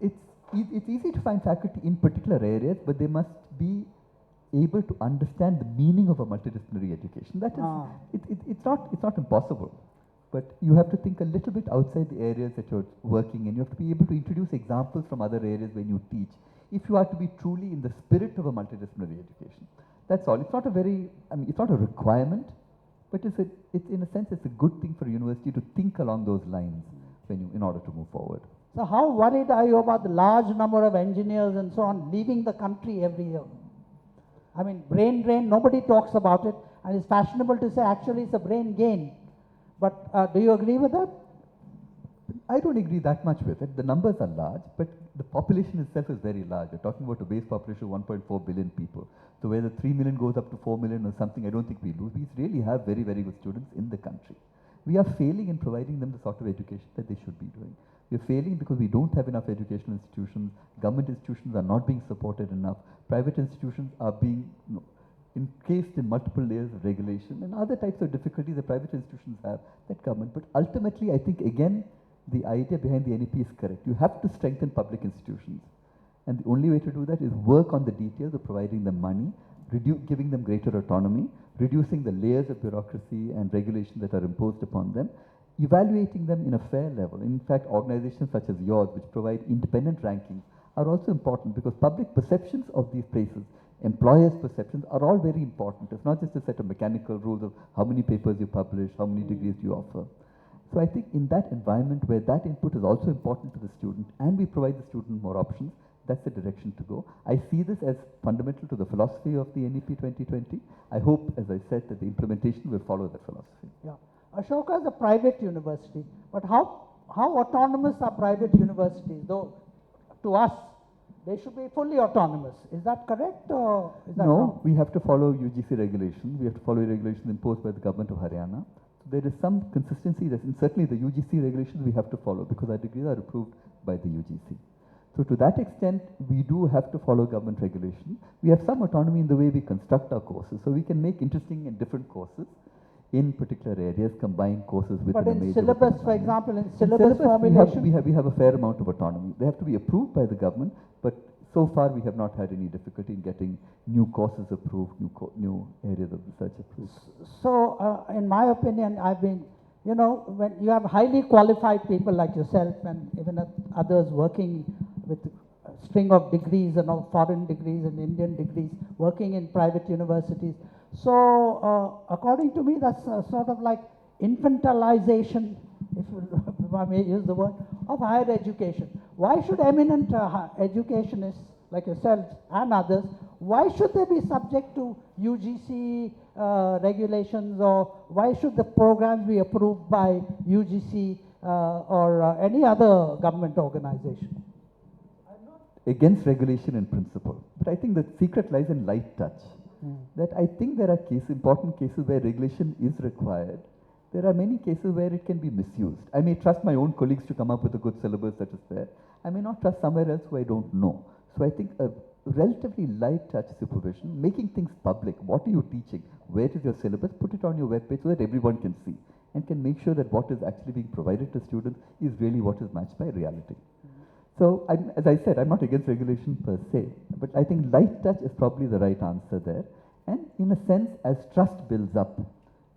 It's easy to find faculty in particular areas, but they must be able to understand the meaning of a multidisciplinary education. That is, it's not impossible, but you have to think a little bit outside the areas that you're working in. You have to be able to introduce examples from other areas when you teach, if you are to be truly in the spirit of a multidisciplinary education. That's all. It's not a very, it's not a requirement, but it's in a sense, it's a good thing for a university to think along those lines in order to move forward. So how worried are you about the large number of engineers and so on leaving the country every year? I mean, brain drain, nobody talks about it, and it's fashionable to say actually it's a brain gain. But do you agree with that? I don't agree that much with it. The numbers are large, but the population itself is very large. We're talking about a base population of 1.4 billion people. So whether 3 million goes up to 4 million or something, I don't think we lose. We really have very, very good students in the country. We are failing in providing them the sort of education that they should be doing. We are failing because we don't have enough educational institutions. Government institutions are not being supported enough. Private institutions are being encased in multiple layers of regulation and other types of difficulties that private institutions have that government. But ultimately, I think again, the idea behind the NEP is correct. You have to strengthen public institutions. And the only way to do that is work on the details of providing them money, giving them greater autonomy, reducing the layers of bureaucracy and regulation that are imposed upon them, evaluating them in a fair level. In fact, organizations such as yours, which provide independent rankings, are also important because public perceptions of these places, employers' perceptions, are all very important. It's not just a set of mechanical rules of how many papers you publish, how many degrees you offer. So I think in that environment where that input is also important to the student and we provide the student more options, that's the direction to go. I see this as fundamental to the philosophy of the NEP 2020. I hope, as I said, that the implementation will follow that philosophy. Yeah. Ashoka is a private university, but how autonomous are private universities? Though to us, they should be fully autonomous. Is that correct or is that wrong? No, we have to follow UGC regulations. We have to follow regulations imposed by the government of Haryana. So there is some consistency, and certainly the UGC regulations we have to follow because our degrees are approved by the UGC. So to that extent, we do have to follow government regulation. We have some autonomy in the way we construct our courses. So we can make interesting and different courses in particular areas, combine courses within a major. But in syllabus, for example, in syllabus formulation? We have a fair amount of autonomy. They have to be approved by the government, but so far we have not had any difficulty in getting new courses approved, new areas of research approved. So, in my opinion, I've been, you know, when you have highly qualified people like yourself and even others working with a string of degrees and foreign degrees and Indian degrees, working in private universities. So, according to me, that's sort of like infantilization, if I may use the word, of higher education. Why should eminent educationists like yourselves and others, why should they be subject to UGC regulations, or why should the programs be approved by UGC or any other government organization? I'm not against regulation in principle, but I think the secret lies in light touch. That I think there are important cases where regulation is required, there are many cases where it can be misused. I may trust my own colleagues to come up with a good syllabus that is there. I may not trust somewhere else who I don't know. So I think a relatively light touch supervision, making things public. What are you teaching? Where is your syllabus? Put it on your webpage so that everyone can see and can make sure that what is actually being provided to students is really what is matched by reality. So, as I said, I'm not against regulation per se, but I think light touch is probably the right answer there. And in a sense, as trust builds up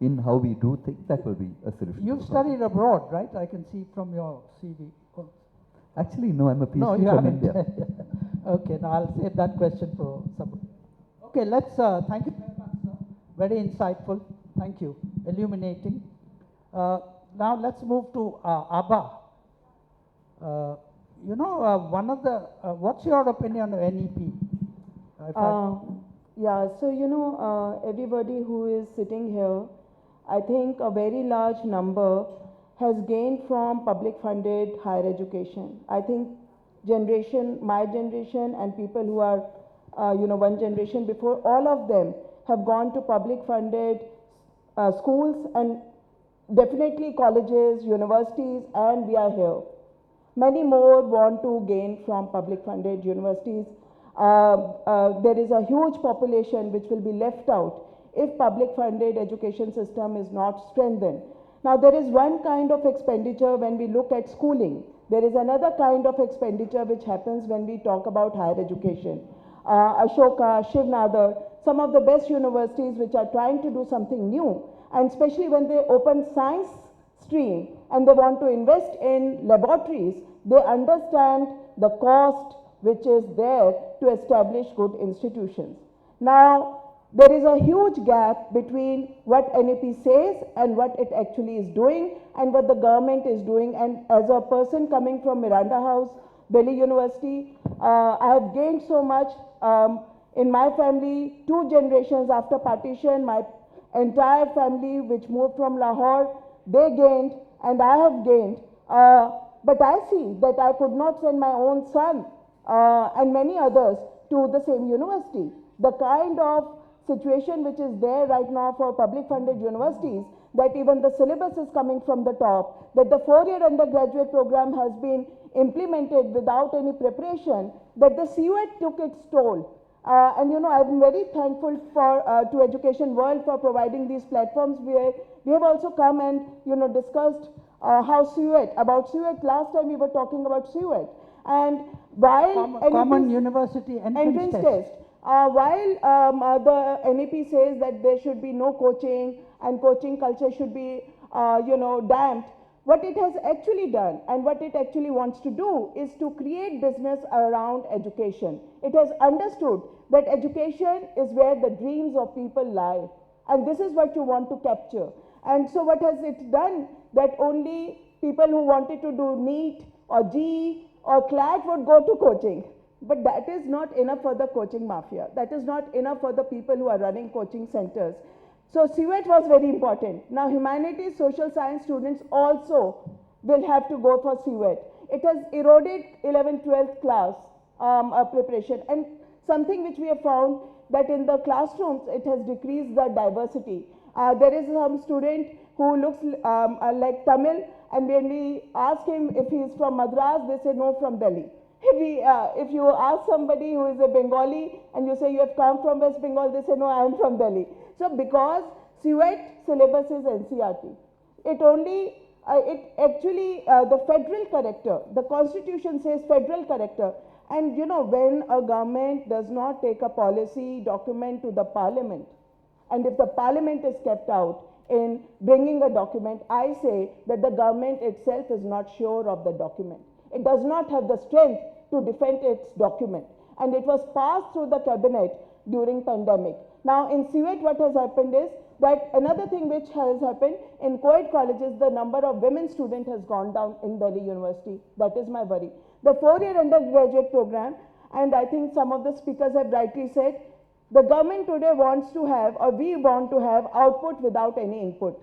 in how we do things, that will be a solution. You've studied abroad, right? I can see from your CV. Oh. Actually, no, I'm a PhD No, you from haven't. India. Okay, now I'll save that question for somebody. Okay, let's, thank you very much, sir. Very insightful. Thank you. Illuminating. Now let's move to Abha. You know, one of the, what's your opinion on NEP? Yeah, so you know, everybody who is sitting here, I think a very large number has gained from public funded higher education. I think my generation and people who are, you know, one generation before, all of them have gone to public funded schools and definitely colleges, universities, and we are here. Many more want to gain from public funded universities. There is a huge population which will be left out if public funded education system is not strengthened. Now there is one kind of expenditure when we look at schooling. There is another kind of expenditure which happens when we talk about higher education. Ashoka, Shivnadar, some of the best universities which are trying to do something new, and especially when they open science stream and they want to invest in laboratories, they understand the cost which is there to establish good institutions. Now, there is a huge gap between what NEP says and what it actually is doing and what the government is doing. And as a person coming from Miranda House, Delhi University, I have gained so much. In my family, 2 generations after partition, my entire family which moved from Lahore, they gained and I have gained. But I see that I could not send my own son and many others to the same university. The kind of situation which is there right now for public funded universities, that even the syllabus is coming from the top, that the 4-year undergraduate program has been implemented without any preparation, that the CUET took its toll. And you know, I'm very thankful to EducationWorld for providing these platforms where we have also come and, you know, discussed how about CUET. Last time we were talking about CUET. And while common university entrance test. While the NEP says that there should be no coaching and coaching culture should be, you know, damped, what it has actually done and what it actually wants to do is to create business around education. It has understood that education is where the dreams of people lie. And this is what you want to capture. And so what has it done? That only people who wanted to do NEET or GE or CLAT would go to coaching. But that is not enough for the coaching mafia. That is not enough for the people who are running coaching centers. So CUET was very important. Now humanities, social science students also will have to go for CUET. It has eroded 11th, 12th class preparation. And something which we have found that in the classrooms, it has decreased the diversity. There is some student who looks like Tamil, and when we ask him if he is from Madras, they say no, from Delhi. If you ask somebody who is a Bengali and you say you have come from West Bengal, they say no, I am from Delhi. So because CUET syllabus is NCERT, it actually, the federal character, the constitution says federal character. And you know, when a government does not take a policy document to the parliament, and if the parliament is kept out in bringing a document, I say that the government itself is not sure of the document. It does not have the strength to defend its document. And it was passed through the cabinet during pandemic. Now in CUET, what has happened is that another thing which has happened in co-ed colleges, the number of women students has gone down in Delhi University. That is my worry. The 4-year undergraduate program, and I think some of the speakers have rightly said, the government today wants to have, or we want to have, output without any input.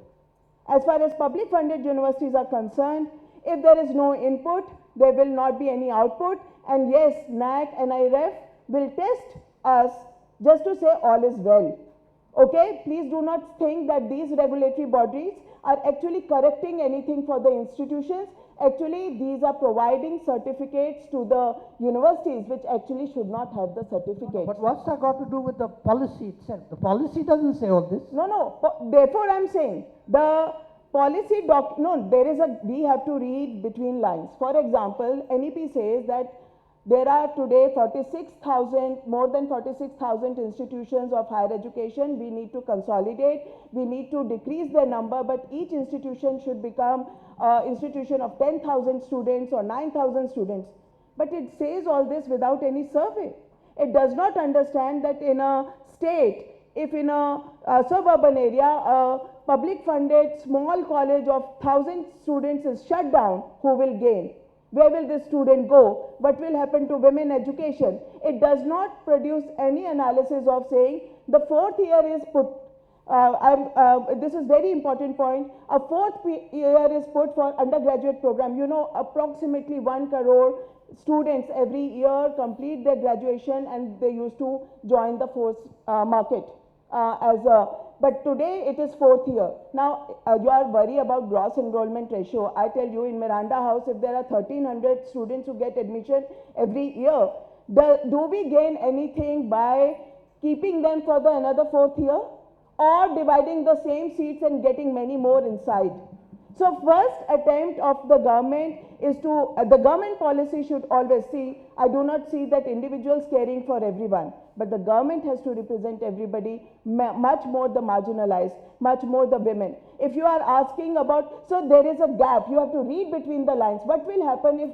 As far as public funded universities are concerned, if there is no input, there will not be any output. And yes, NAC and IREF will test us just to say all is well. Okay, please do not think that these regulatory bodies are actually correcting anything for the institutions. Actually, these are providing certificates to the universities, which actually should not have the certificate. But what's that got to do with the policy itself? The policy doesn't say all this. No. Therefore, I'm saying the policy we have to read between lines. For example, NEP says that there are today more than 46,000 institutions of higher education. We need to consolidate. We need to decrease their number, but each institution should become an institution of 10,000 students or 9,000 students. But it says all this without any survey. It does not understand that in a state, if in a suburban area, a public funded small college of 1,000 students is shut down, who will gain? Where will this student go? What will happen to women education? It does not produce any analysis of saying the fourth year is put, this is very important point, a fourth year is put for undergraduate program. You know, approximately 1 crore students every year complete their graduation and they used to join the force market but today it is fourth year. Now, you are worried about gross enrollment ratio. I tell you, in Miranda House, if there are 1,300 students who get admission every year, do we gain anything by keeping them for another fourth year, or dividing the same seats and getting many more inside? So first attempt of the government is to, the government policy should always see, I do not see that individuals caring for everyone, but the government has to represent everybody, much more the marginalized, much more the women. If you are asking about, so there is a gap, you have to read between the lines. What will happen if,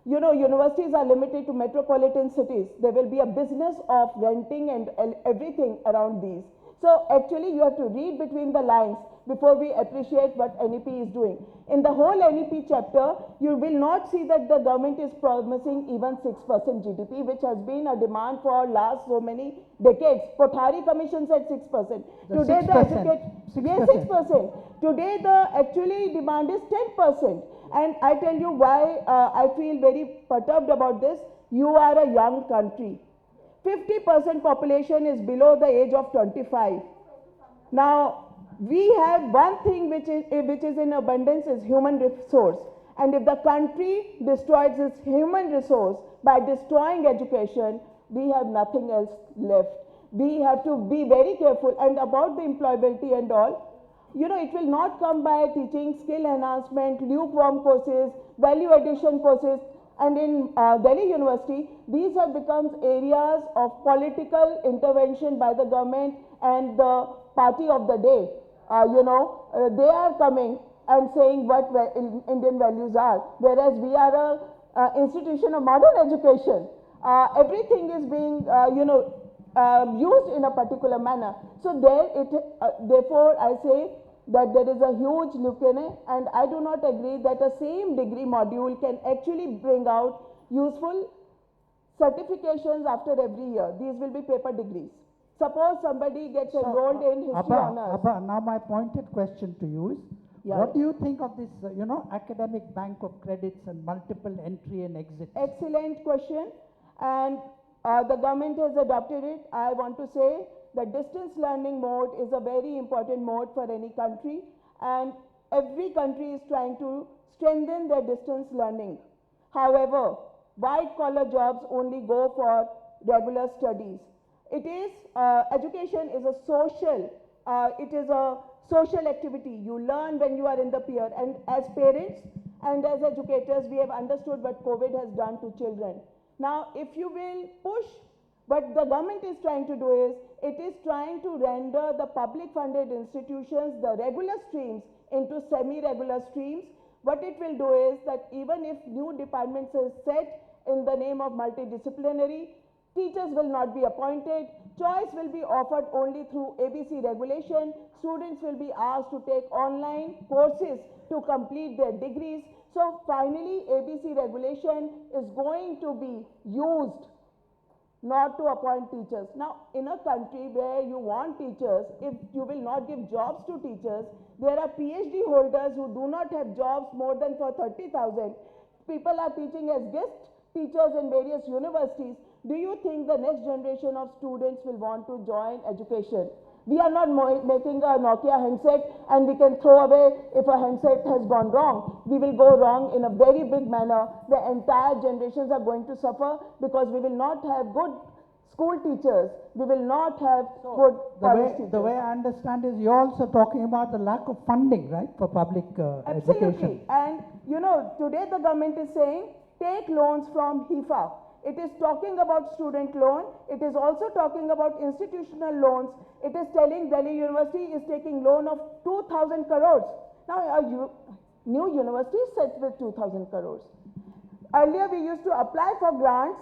you know, universities are limited to metropolitan cities? There will be a business of renting and everything around these. So actually you have to read between the lines before we appreciate what NEP is doing. In the whole NEP chapter, you will not see that the government is promising even 6% GDP, which has been a demand for last so many decades. Kothari Commission said 6%. Today 6%. Yes, 6%. Today the actually demand is 10%. And I tell you why I feel very perturbed about this. You are a young country. 50% population is below the age of 25. Now, we have one thing which is in abundance is human resource. And if the country destroys its human resource by destroying education, we have nothing else left. We have to be very careful. And about the employability and all, you know, it will not come by teaching skill enhancement, lukewarm courses, value addition courses. And in Delhi University, these have become areas of political intervention by the government and the party of the day. They are coming and saying what Indian values are, whereas we are an institution of modern education. Everything is being, used in a particular manner. So therefore, I say that there is a huge lacuna, and I do not agree that a same degree module can actually bring out useful certifications after every year. These will be paper degrees. Suppose somebody gets enrolled in history honors. Abha, now my pointed question to you is, what do you think of this, academic bank of credits and multiple entry and exit? Excellent question, and the government has adopted it. I want to say the distance learning mode is a very important mode for any country, and every country is trying to strengthen their distance learning. However, white collar jobs only go for regular studies. It is, education is a social, activity. You learn when you are in the peer, and as parents and as educators, we have understood what COVID has done to children. Now, if you will push, what the government is trying to do is, it is trying to render the public funded institutions, the regular streams, into semi-regular streams. What it will do is that even if new departments are set in the name of multidisciplinary, teachers will not be appointed, choice will be offered only through ABC regulation, students will be asked to take online courses to complete their degrees. So finally, ABC regulation is going to be used not to appoint teachers. Now, in a country where you want teachers, if you will not give jobs to teachers, there are PhD holders who do not have jobs more than for 30,000. People are teaching as guest teachers in various universities. Do you think the next generation of students will want to join education? We are not making a Nokia handset and we can throw away if a handset has gone wrong. We will go wrong in a very big manner. The entire generations are going to suffer because we will not have good school teachers. We will not have good college teachers. The way I understand is you're also talking about the lack of funding, right, for public education. Absolutely. And you know, today the government is saying, take loans from HIFA. It is talking about student loan. It is also talking about institutional loans. It is telling Delhi University is taking loan of 2,000 crores. Now, a new university is set with 2,000 crores. Earlier, we used to apply for grants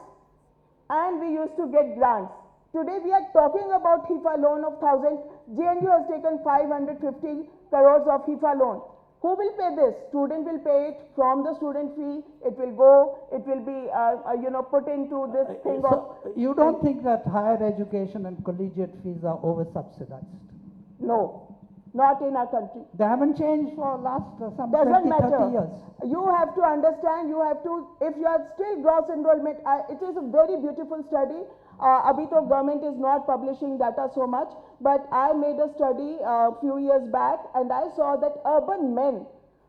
and we used to get grants. Today, we are talking about HIFA loan of 1,000. JNU has taken 550 crores of HIFA loan. Who will pay this? Student will pay it from the student fee. It will go, it will be, put into this thing So you don't think that higher education and collegiate fees are over-subsidized? No, not in our country. They haven't changed for last some Doesn't 20, matter. 30 years. You have to understand, you have to, if you are still gross enrollment, it is a very beautiful study. Abhi to government is not publishing data so much, but I made a study a few years back and I saw that urban men,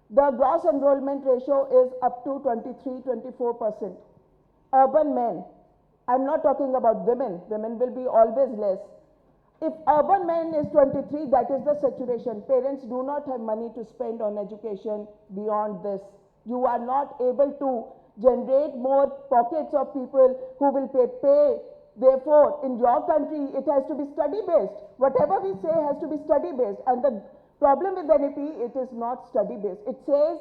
the gross enrollment ratio is up to 23-24%. Urban men. I'm not talking about women. Women will be always less. If urban men is 23, that is the saturation. Parents do not have money to spend on education beyond this. You are not able to generate more pockets of people who will pay. Therefore, in your country, it has to be study-based. Whatever we say has to be study-based. And the problem with NEP, it is not study-based. It says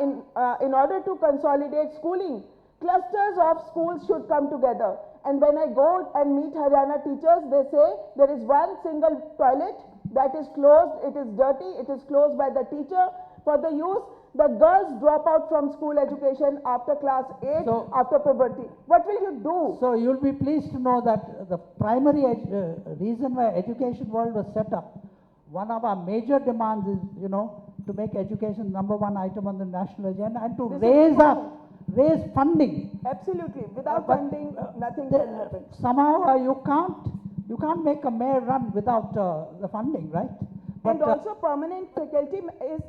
in order to consolidate schooling, clusters of schools should come together. And when I go and meet Haryana teachers, they say there is one single toilet that is closed, it is dirty, it is closed by the teacher for the use. The girls drop out from school education after class 8, after puberty. What will you do? So you'll be pleased to know that the primary reason why EducationWorld was set up, one of our major demands is, to make education #1 item on the national agenda and to raise funding. Absolutely. Without funding, nothing can happen. Somehow you can't make a mayor run without the funding, right? But, and also permanent faculty is,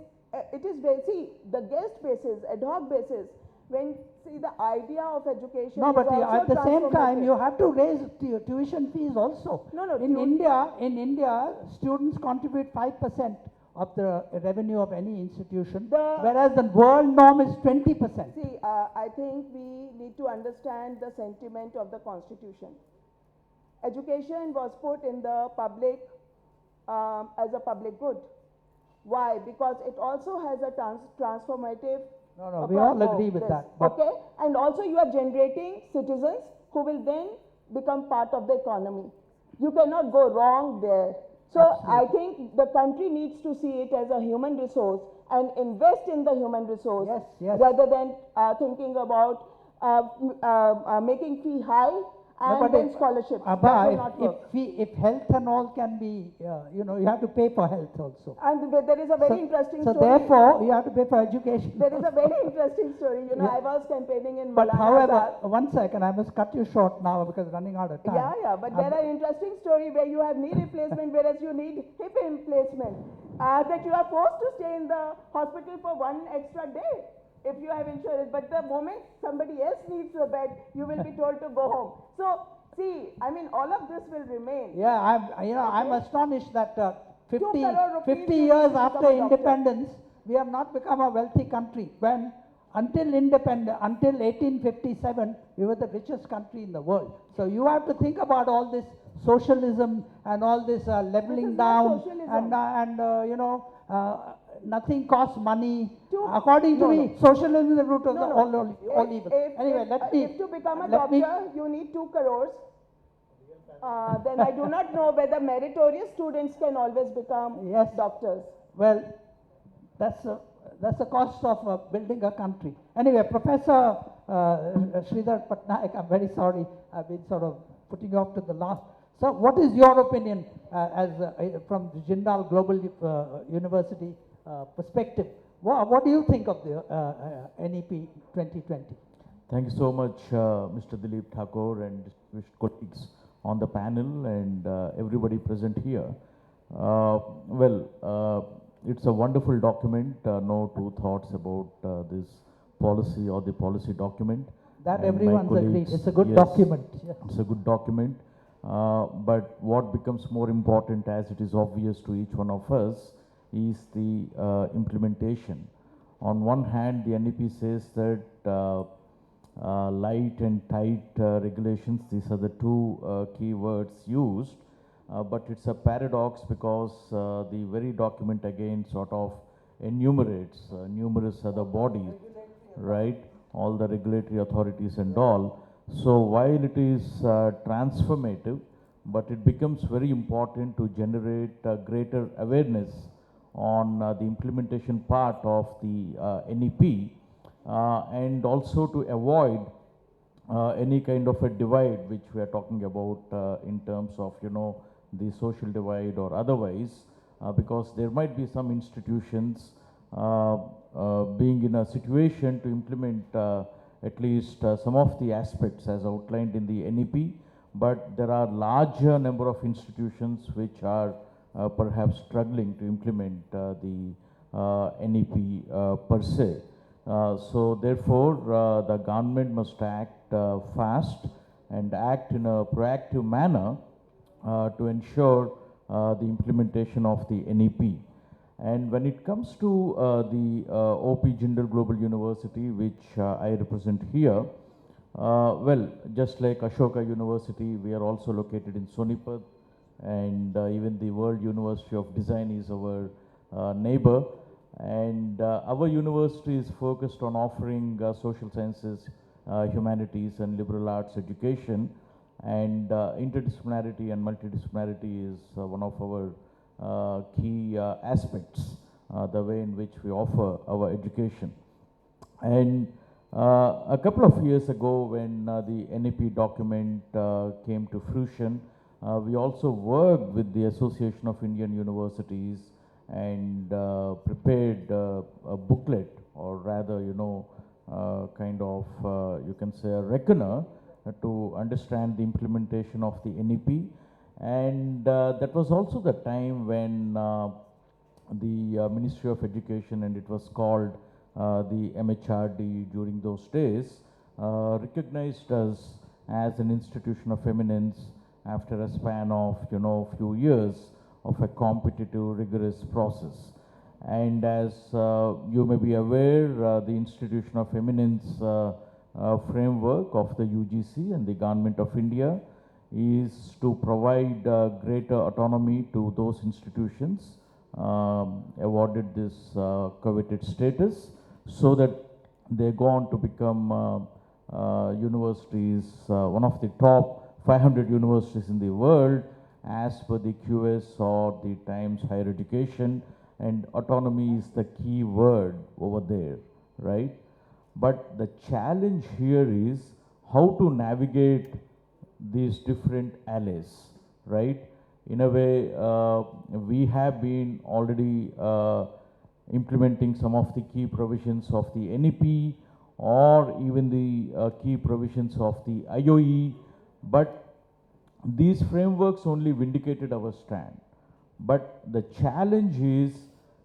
it is see, the guest basis, ad hoc basis, when see the idea of education. No, but is at the same time, you have to raise tuition fees also. No, in India, students contribute 5% of the revenue of any institution, whereas the world norm is 20%. See, I think we need to understand the sentiment of the Constitution. Education was put in the public as a public good. Why? Because it also has a transformative. No, we all agree with that. Okay, and also you are generating citizens who will then become part of the economy. You cannot go wrong there. So absolutely. I think the country needs to see it as a human resource and invest in the human resource rather than thinking about making fee high and then scholarships. Abha, if health and all can be, you have to pay for health also. And there is a very interesting story. So therefore, you have to pay for education. There is a very interesting story. I was campaigning in But however, one second, I must cut you short now because running out of time. Yeah, but there are interesting story where you have knee replacement whereas you need hip replacement. That you are forced to stay in the hospital for one extra day if you have insurance, but the moment somebody else needs a bed, you will be told to go home. So, see, I mean, all of this will remain. Yeah, I'm astonished that 50 years after independence, we have not become a wealthy country. When until 1857, we were the richest country in the world. So you have to think about all this socialism and all this leveling down and nothing costs money. According to me, socialism is the root of all evil. Anyway, if to become a doctor, you need 2 crores. Then I do not know whether meritorious students can always become doctors. Well, that's the cost of building a country. Anyway, Professor Sridhar Patnaik, I'm very sorry, I've been sort of putting you off to the last. So, what is your opinion from the Jindal Global University perspective? What do you think of the NEP 2020? Thank you so much, Mr. Dilip, Thakore and distinguished colleagues on the panel and everybody present here. It's a wonderful document. No two thoughts about this policy or the policy document. That And my everyone's agreed. colleagues- It's a good yes, document. Yeah. It's a good document. But what becomes more important, as it is obvious to each one of us, is the implementation. On one hand, the NEP says that light and tight regulations, these are the two key words used. But it's a paradox because the very document again sort of enumerates numerous other bodies, right? All the regulatory authorities and all. So while it is transformative, but it becomes very important to generate greater awareness on the implementation part of the NEP and also to avoid any kind of a divide which we are talking about in terms of, the social divide or otherwise, because there might be some institutions being in a situation to implement at least some of the aspects as outlined in the NEP, but there are larger number of institutions which are perhaps struggling to implement the NEP per se. So therefore, the government must act fast and act in a proactive manner to ensure the implementation of the NEP. And when it comes to the OP Jindal Global University, which I represent here, just like Ashoka University, we are also located in Sonipat, and even the World University of Design is our neighbor. And our university is focused on offering social sciences, humanities, and liberal arts education. And interdisciplinarity and multidisciplinarity is one of our key aspects, the way in which we offer our education. And a couple of years ago, when the NEP document came to fruition, we also worked with the Association of Indian Universities and prepared a booklet, or rather, kind of, you can say a reckoner to understand the implementation of the NEP. And that was also the time when the Ministry of Education, and it was called the MHRD during those days, recognized us as an institution of eminence after a span of, few years of a competitive, rigorous process. And as you may be aware, the Institution of Eminence framework of the UGC and the Government of India is to provide greater autonomy to those institutions awarded this coveted status, so that they go on to become universities, one of the top 500 universities in the world as per the QS or the Times Higher Education, and autonomy is the key word over there, right? But the challenge here is how to navigate these different allies, right? In a way, we have been already implementing some of the key provisions of the NEP or even the key provisions of the IOE, but these frameworks only vindicated our stand. But the challenge is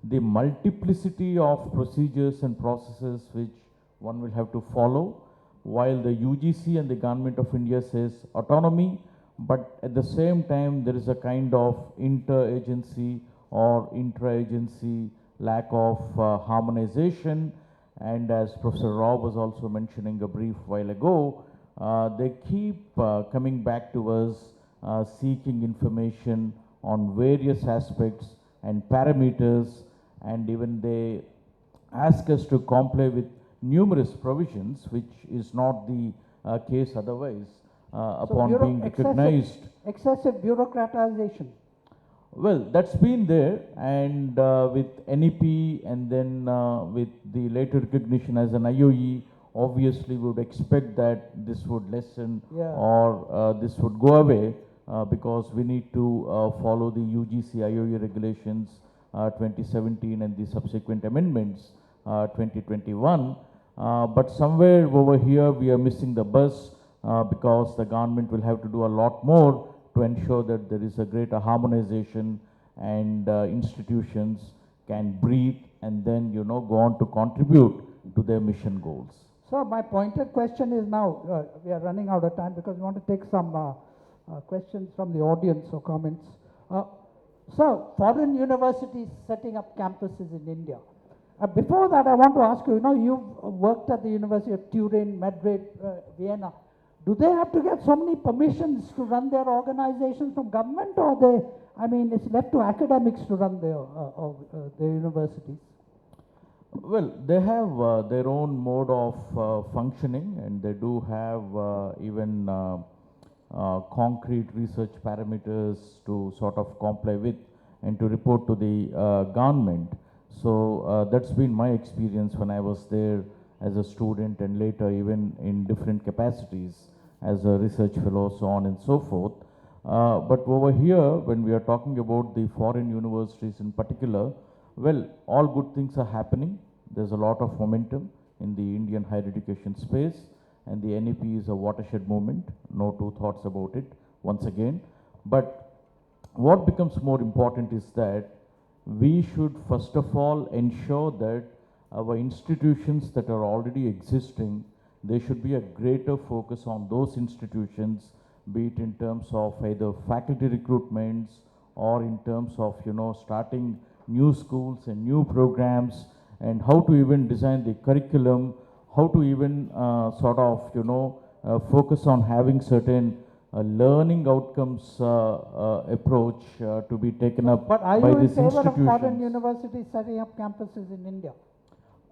the multiplicity of procedures and processes which one will have to follow, while the UGC and the Government of India says autonomy, but at the same time there is a kind of interagency or intra-agency lack of harmonization. And as Professor Rao was also mentioning a brief while ago, they keep coming back to us seeking information on various aspects and parameters, and even they ask us to comply with numerous provisions, which is not the case otherwise upon being recognized. Excessive bureaucratization. Well, that's been there, and with NEP and then with the later recognition as an IOE, obviously we would expect that this would lessen or this would go away because we need to follow the UGC IOE regulations 2017 and the subsequent amendments 2021. But somewhere over here we are missing the bus because the government will have to do a lot more to ensure that there is a greater harmonization and institutions can breathe and then, go on to contribute to their mission goals. So my pointed question is now, we are running out of time because we want to take some questions from the audience or comments. So, foreign universities setting up campuses in India. Before that, I want to ask you, you've worked at the University of Turin, Madrid, Vienna. Do they have to get so many permissions to run their organizations from government, or it's left to academics to run their universities? Well, they have their own mode of functioning, and they do have even concrete research parameters to sort of comply with and to report to the government. So that's been my experience when I was there as a student and later even in different capacities as a research fellow, so on and so forth. But over here, when we are talking about the foreign universities in particular, well, all good things are happening. There's a lot of momentum in the Indian higher education space, and the NEP is a watershed moment, no two thoughts about it, once again. But what becomes more important is that we should first of all ensure that our institutions that are already existing, there should be a greater focus on those institutions, be it in terms of either faculty recruitments or in terms of, starting new schools and new programs, and how to even design the curriculum, how to even focus on having certain learning outcomes approach to be taken up But are by you in these favor of institutions. foreign universities setting up campuses in India?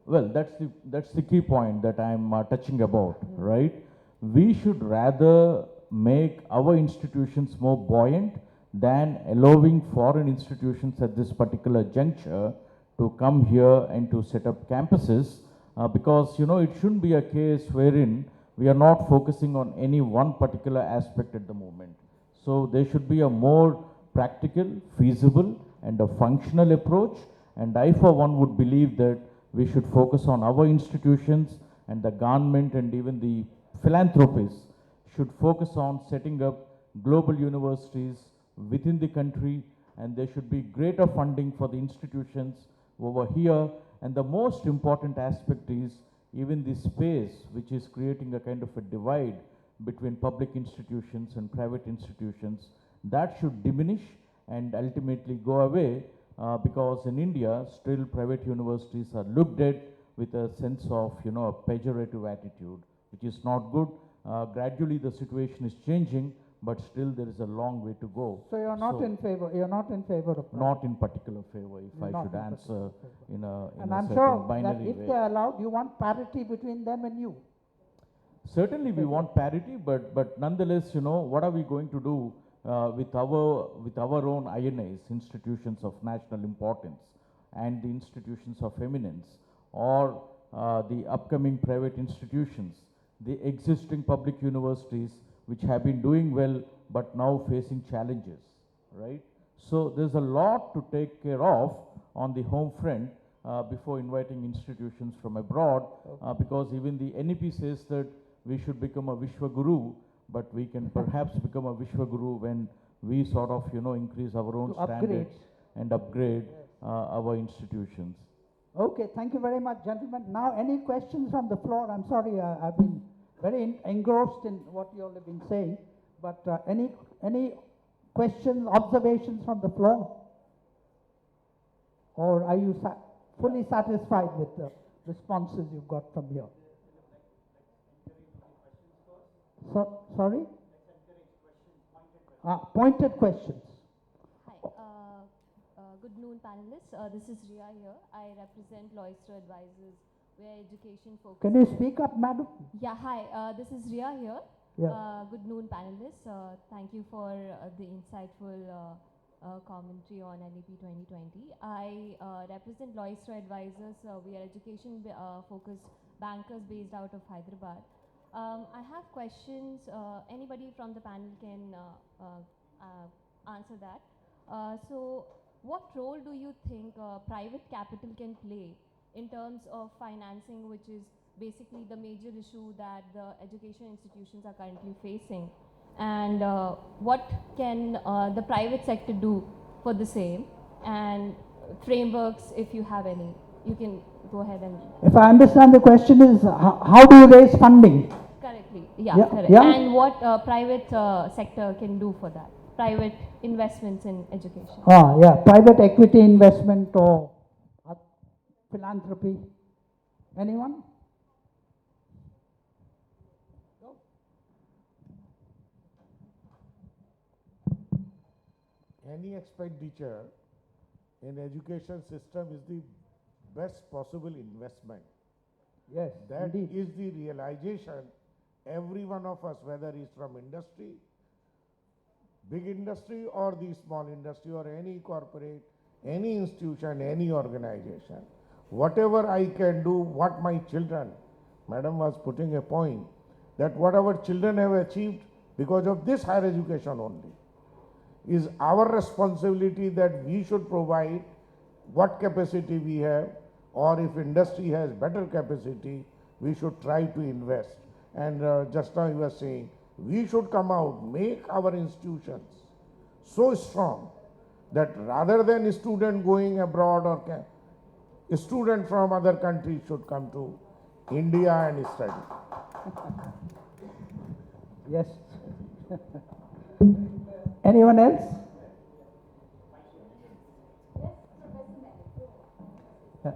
Well, that's the key point that I'm touching about, right? We should rather make our institutions more buoyant than allowing foreign institutions at this particular juncture to come here and to set up campuses, because it shouldn't be a case wherein we are not focusing on any one particular aspect at the moment. So there should be a more practical, feasible, and a functional approach. And I, for one, would believe that we should focus on our institutions, and the government and even the philanthropists should focus on setting up global universities within the country, and there should be greater funding for the institutions over here. And the most important aspect is even the space which is creating a kind of a divide between public institutions and private institutions, that should diminish and ultimately go away, because in India still private universities are looked at with a sense of a pejorative attitude, which is not good. Gradually the situation is changing, but still there is a long way to go. So you're not in favor of Not in particular favor, if You're I not should in answer in a And I'm certain sure that binary if way. they're allowed, you want parity between them and you. Certainly we want parity, but nonetheless, what are we going to do with our own INIs, institutions of national importance, and the institutions of eminence, or the upcoming private institutions, the existing public universities which have been doing well but now facing challenges, right? So there's a lot to take care of on the home front before inviting institutions from abroad, because even the NEP says that we should become a Vishwa Guru, but we can perhaps become a Vishwa Guru when we sort of, increase our own standards and upgrade our institutions. Okay, thank you very much, gentlemen. Now, any questions from the floor? I'm sorry, I've been very engrossed in what you all have been saying, but any questions, observations from the floor? Or are you fully satisfied with the responses you've got from here? Sorry? Pointed questions. Hi, good noon panelists. This is Ria here. I represent Loister Advisors, where education focuses. Can you speak up, madam? Yeah, hi. This is Ria here. Yeah. Good noon panelists. Thank you for the insightful commentary on NEP 2020. I represent Loister Advisors. We are education focused bankers based out of Hyderabad. I have questions. Anybody from the panel can answer that. So, what role do you think private capital can play in terms of financing, which is basically the major issue that the education institutions are currently facing? And what can the private sector do for the same, and frameworks, if you have any. You can go ahead and... If I understand the question is, how do you raise funding? Correctly, yeah, Yeah, correct. yeah. And what private sector can do for that? Private investments in education. Yeah, private equity investment or philanthropy. Anyone? Any expenditure in education system is the best possible investment. Yes, That indeed. is the realization every one of us, whether he's from industry, big industry or the small industry or any corporate, any institution, any organization, whatever I can do, what my children, Madam was putting a point, that what our children have achieved because of this higher education only, is our responsibility that we should provide what capacity we have, or if industry has better capacity, we should try to invest. And just now you were saying, we should come out, make our institutions so strong that rather than a student going abroad or a student from other countries should come to India and study. Yes. Anyone else?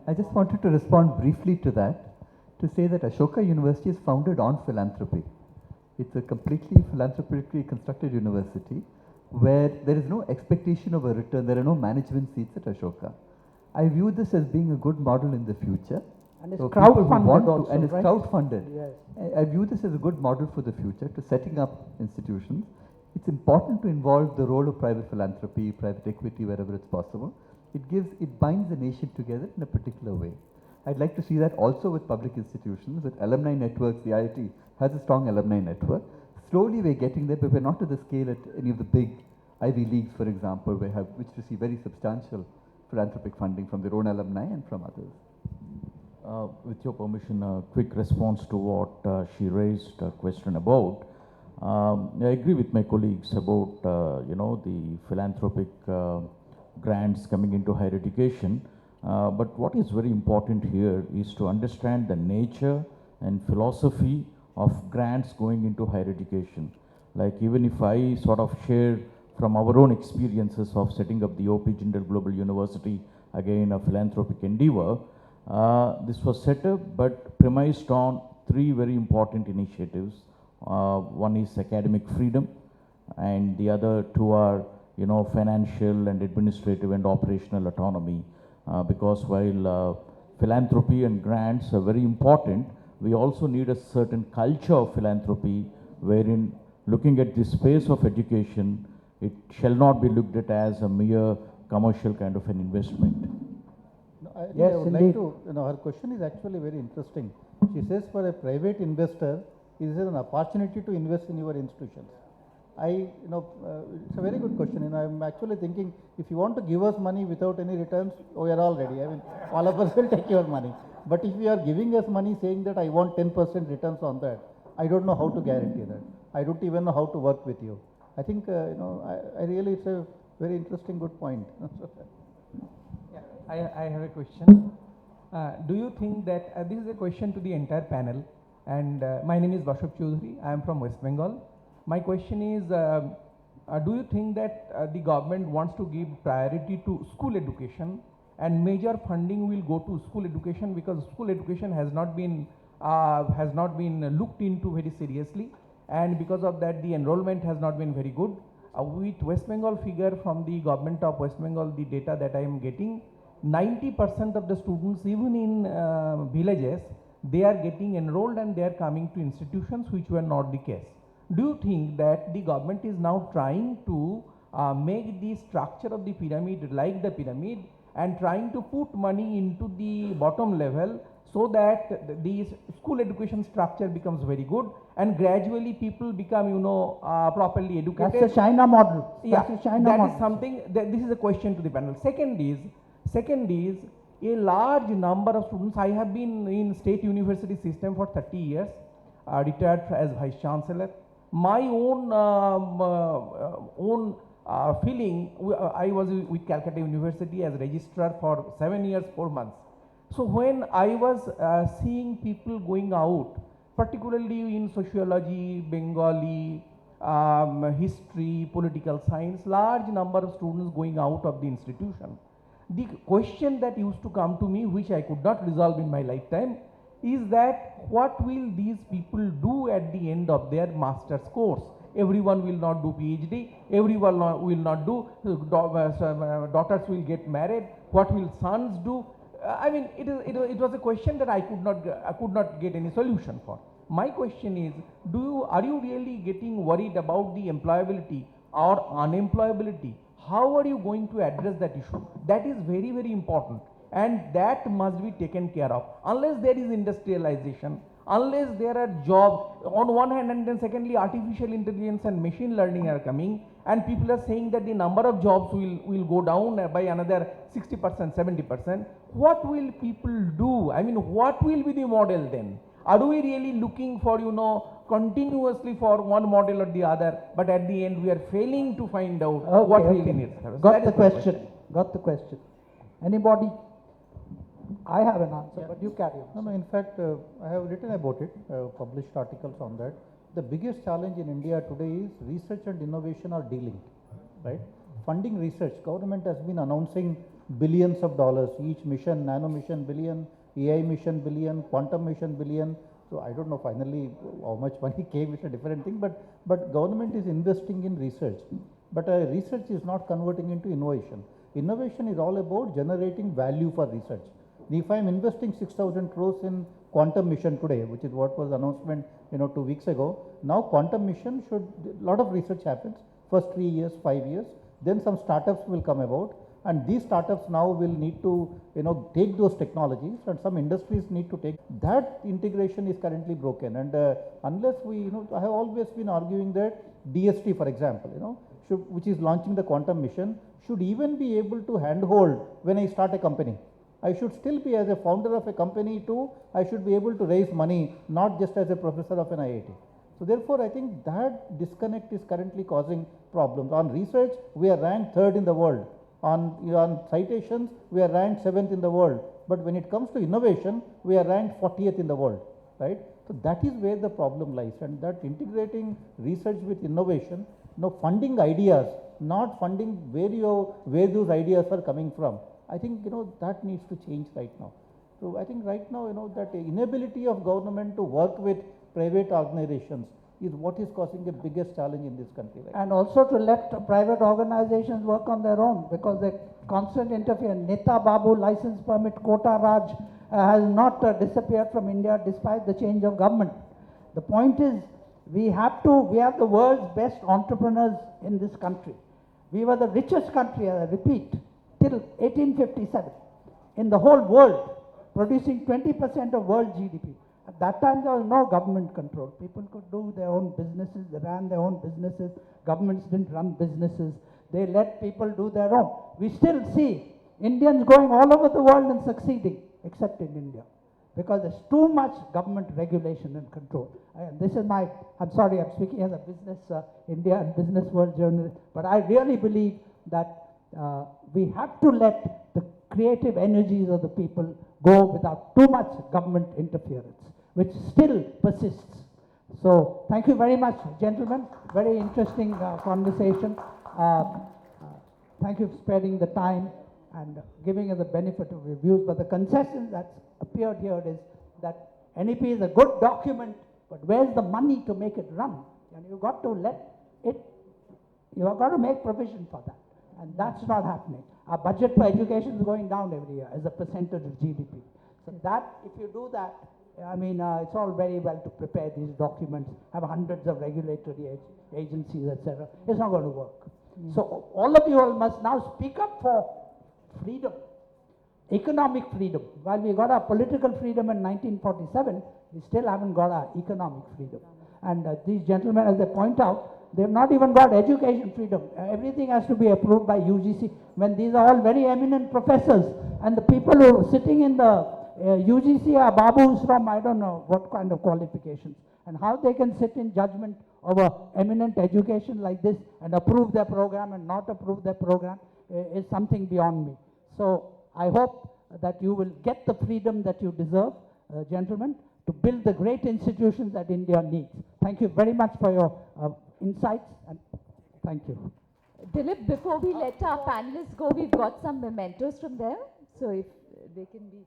I just wanted to respond briefly to that, to say that Ashoka University is founded on philanthropy. It's a completely philanthropically constructed university where there is no expectation of a return. There are no management seats at Ashoka. I view this as being a good model in the future. And it's So people who crowd-funded want to- also, and it's right? crowd-funded. Yes. I view this as a good model for the future to setting up institutions. It's important to involve the role of private philanthropy, private equity wherever it's possible. It binds the nation together in a particular way. I'd like to see that also with public institutions, with alumni networks. The IIT has a strong alumni network. Slowly we're getting there, but we're not to the scale at any of the big Ivy Leagues, for example, which receive very substantial philanthropic funding from their own alumni and from others. With your permission, a quick response to what she raised a question about. I agree with my colleagues about the philanthropic grants coming into higher education. But what is very important here is to understand the nature and philosophy of grants going into higher education. Like even if I sort of share from our own experiences of setting up the OP Jindal Global University, again a philanthropic endeavor, this was set up but premised on three very important initiatives. One is academic freedom, and the other two are financial and administrative and operational autonomy. Because while philanthropy and grants are very important, we also need a certain culture of philanthropy wherein looking at the space of education, it shall not be looked at as a mere commercial kind of an investment. No, I think Yes, I would indeed. like to, her question is actually very interesting. She says for a private investor, is there an opportunity to invest in your institutions? It's a very good question. I'm actually thinking, if you want to give us money without any returns, we are all ready. I mean, all of us will take your money. But if you are giving us money saying that I want 10% returns on that, I don't know how to guarantee that. I don't even know how to work with you. I think, I really, it's a very interesting, good point. Yeah, I have a question. Do you think that, this is a question to the entire panel, and my name is Ashok Choudhury. I am from West Bengal. My question is, do you think that the government wants to give priority to school education and major funding will go to school education, because school education has not been looked into very seriously, and because of that the enrollment has not been very good. With West Bengal figure from the government of West Bengal, the data that I am getting, 90% of the students, even in villages, they are getting enrolled and they are coming to institutions which were not the case. Do you think that the government is now trying to make the structure of the pyramid like the pyramid and trying to put money into the bottom level so that the school education structure becomes very good and gradually people become, properly educated? That's the China model. Yeah, That's the China that model. is something, this is a question to the panel. Second is a large number of students. I have been in state university system for 30 years, retired as Vice Chancellor. My own feeling, I was with Calcutta University as registrar for 7 years, 4 months. So when I was seeing people going out, particularly in sociology, Bengali, history, political science, large number of students going out of the institution. The question that used to come to me, which I could not resolve in my lifetime, is that what will these people do at the end of their master's course? Everyone will not do PhD, everyone will not do, daughters will get married, what will sons do? I mean, it was a question that I could not get any solution for. My question is, are you really getting worried about the employability or unemployability? How are you going to address that issue? That is very, very important, and that must be taken care of. Unless there is industrialization, unless there are jobs on one hand, and then secondly artificial intelligence and machine learning are coming, and people are saying that the number of jobs will go down by another 60%, 70%. What will people do? I mean, what will be the model then? Are we really looking for, continuously for one model or the other, but at the end we are failing to find out what really needs? Got the question. Got the question. Anybody? I have an answer, but you carry on. No, in fact, I have written about it, published articles on that. The biggest challenge in India today is research and innovation are dealing, right? Funding research, government has been announcing billions of dollars, each mission, nano mission billion, AI mission billion, quantum mission billion. So I don't know finally how much money came is a different thing, but government is investing in research. But research is not converting into innovation. Innovation is all about generating value for research. If I am investing 6,000 crores in quantum mission today, which is what was announcement 2 weeks ago, now quantum mission should, a lot of research happens, first 3 years, 5 years, then some startups will come about, and these startups now will need to take those technologies, and some industries need to take. That integration is currently broken, and unless we, I have always been arguing that DST, for example, which is launching the quantum mission, should even be able to handhold when I start a company. I should still be, as a founder of a company too, I should be able to raise money, not just as a professor of an IIT. So therefore, I think that disconnect is currently causing problems. On research, we are ranked 3rd in the world. On citations, we are ranked 7th in the world. But when it comes to innovation, we are ranked 40th in the world, right? So that is where the problem lies, and that integrating research with innovation, funding ideas, not funding where those ideas are coming from. I think that needs to change right now. So I think right now that inability of government to work with private organizations is what is causing the biggest challenge in this country. Right and also to let private organizations work on their own, because they constant interference. Neta Babu license permit quota Raj has not disappeared from India despite the change of government. The point is, we have the world's best entrepreneurs in this country. We were the richest country, I repeat, till 1857 in the whole world, producing 20% of world GDP. At that time, there was no government control. People could do their own businesses, they ran their own businesses. Governments didn't run businesses. They let people do their own. We still see Indians going all over the world and succeeding, except in India, because there's too much government regulation and control. This is I'm sorry, I'm speaking as a business, India and business world journalist, but I really believe that we have to let the creative energies of the people go without too much government interference, which still persists. So thank you very much, gentlemen. Very interesting conversation. Thank you for sparing the time and giving us the benefit of your views. But the consensus that's appeared here is that NEP is a good document, but where's the money to make it run? And you've got to make provision for that. And that's not happening. Our budget for education is going down every year as a percentage of GDP. So that, if you do that, it's all very well to prepare these documents, have hundreds of regulatory agencies, etc. It's not going to work. So all of you all must now speak up for freedom, economic freedom. While we got our political freedom in 1947, we still haven't got our economic freedom. And these gentlemen, as they point out, they've not even got education freedom. Everything has to be approved by UGC, when these are all very eminent professors, and the people who are sitting in the UGC are babus from I don't know what kind of qualifications, and how they can sit in judgment over eminent education like this and approve their program and not approve their program is something beyond me. So I hope that you will get the freedom that you deserve, gentlemen, to build the great institutions that India needs. Thank you very much for your insights, and thank you. Dilip, before we let our panelists go, we've got some mementos from them. So if they can be.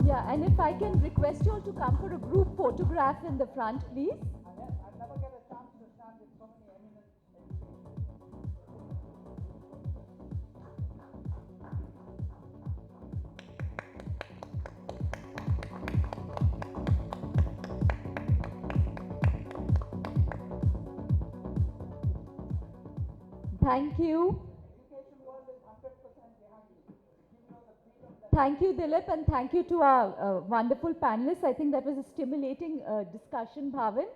Yeah, and if I can request you all to come for a group photograph in the front, please. I never get a chance to stand with so many eminent Thank you. Thank you, Dilip, and thank you to our wonderful panelists. I think that was a stimulating discussion, Bhavin.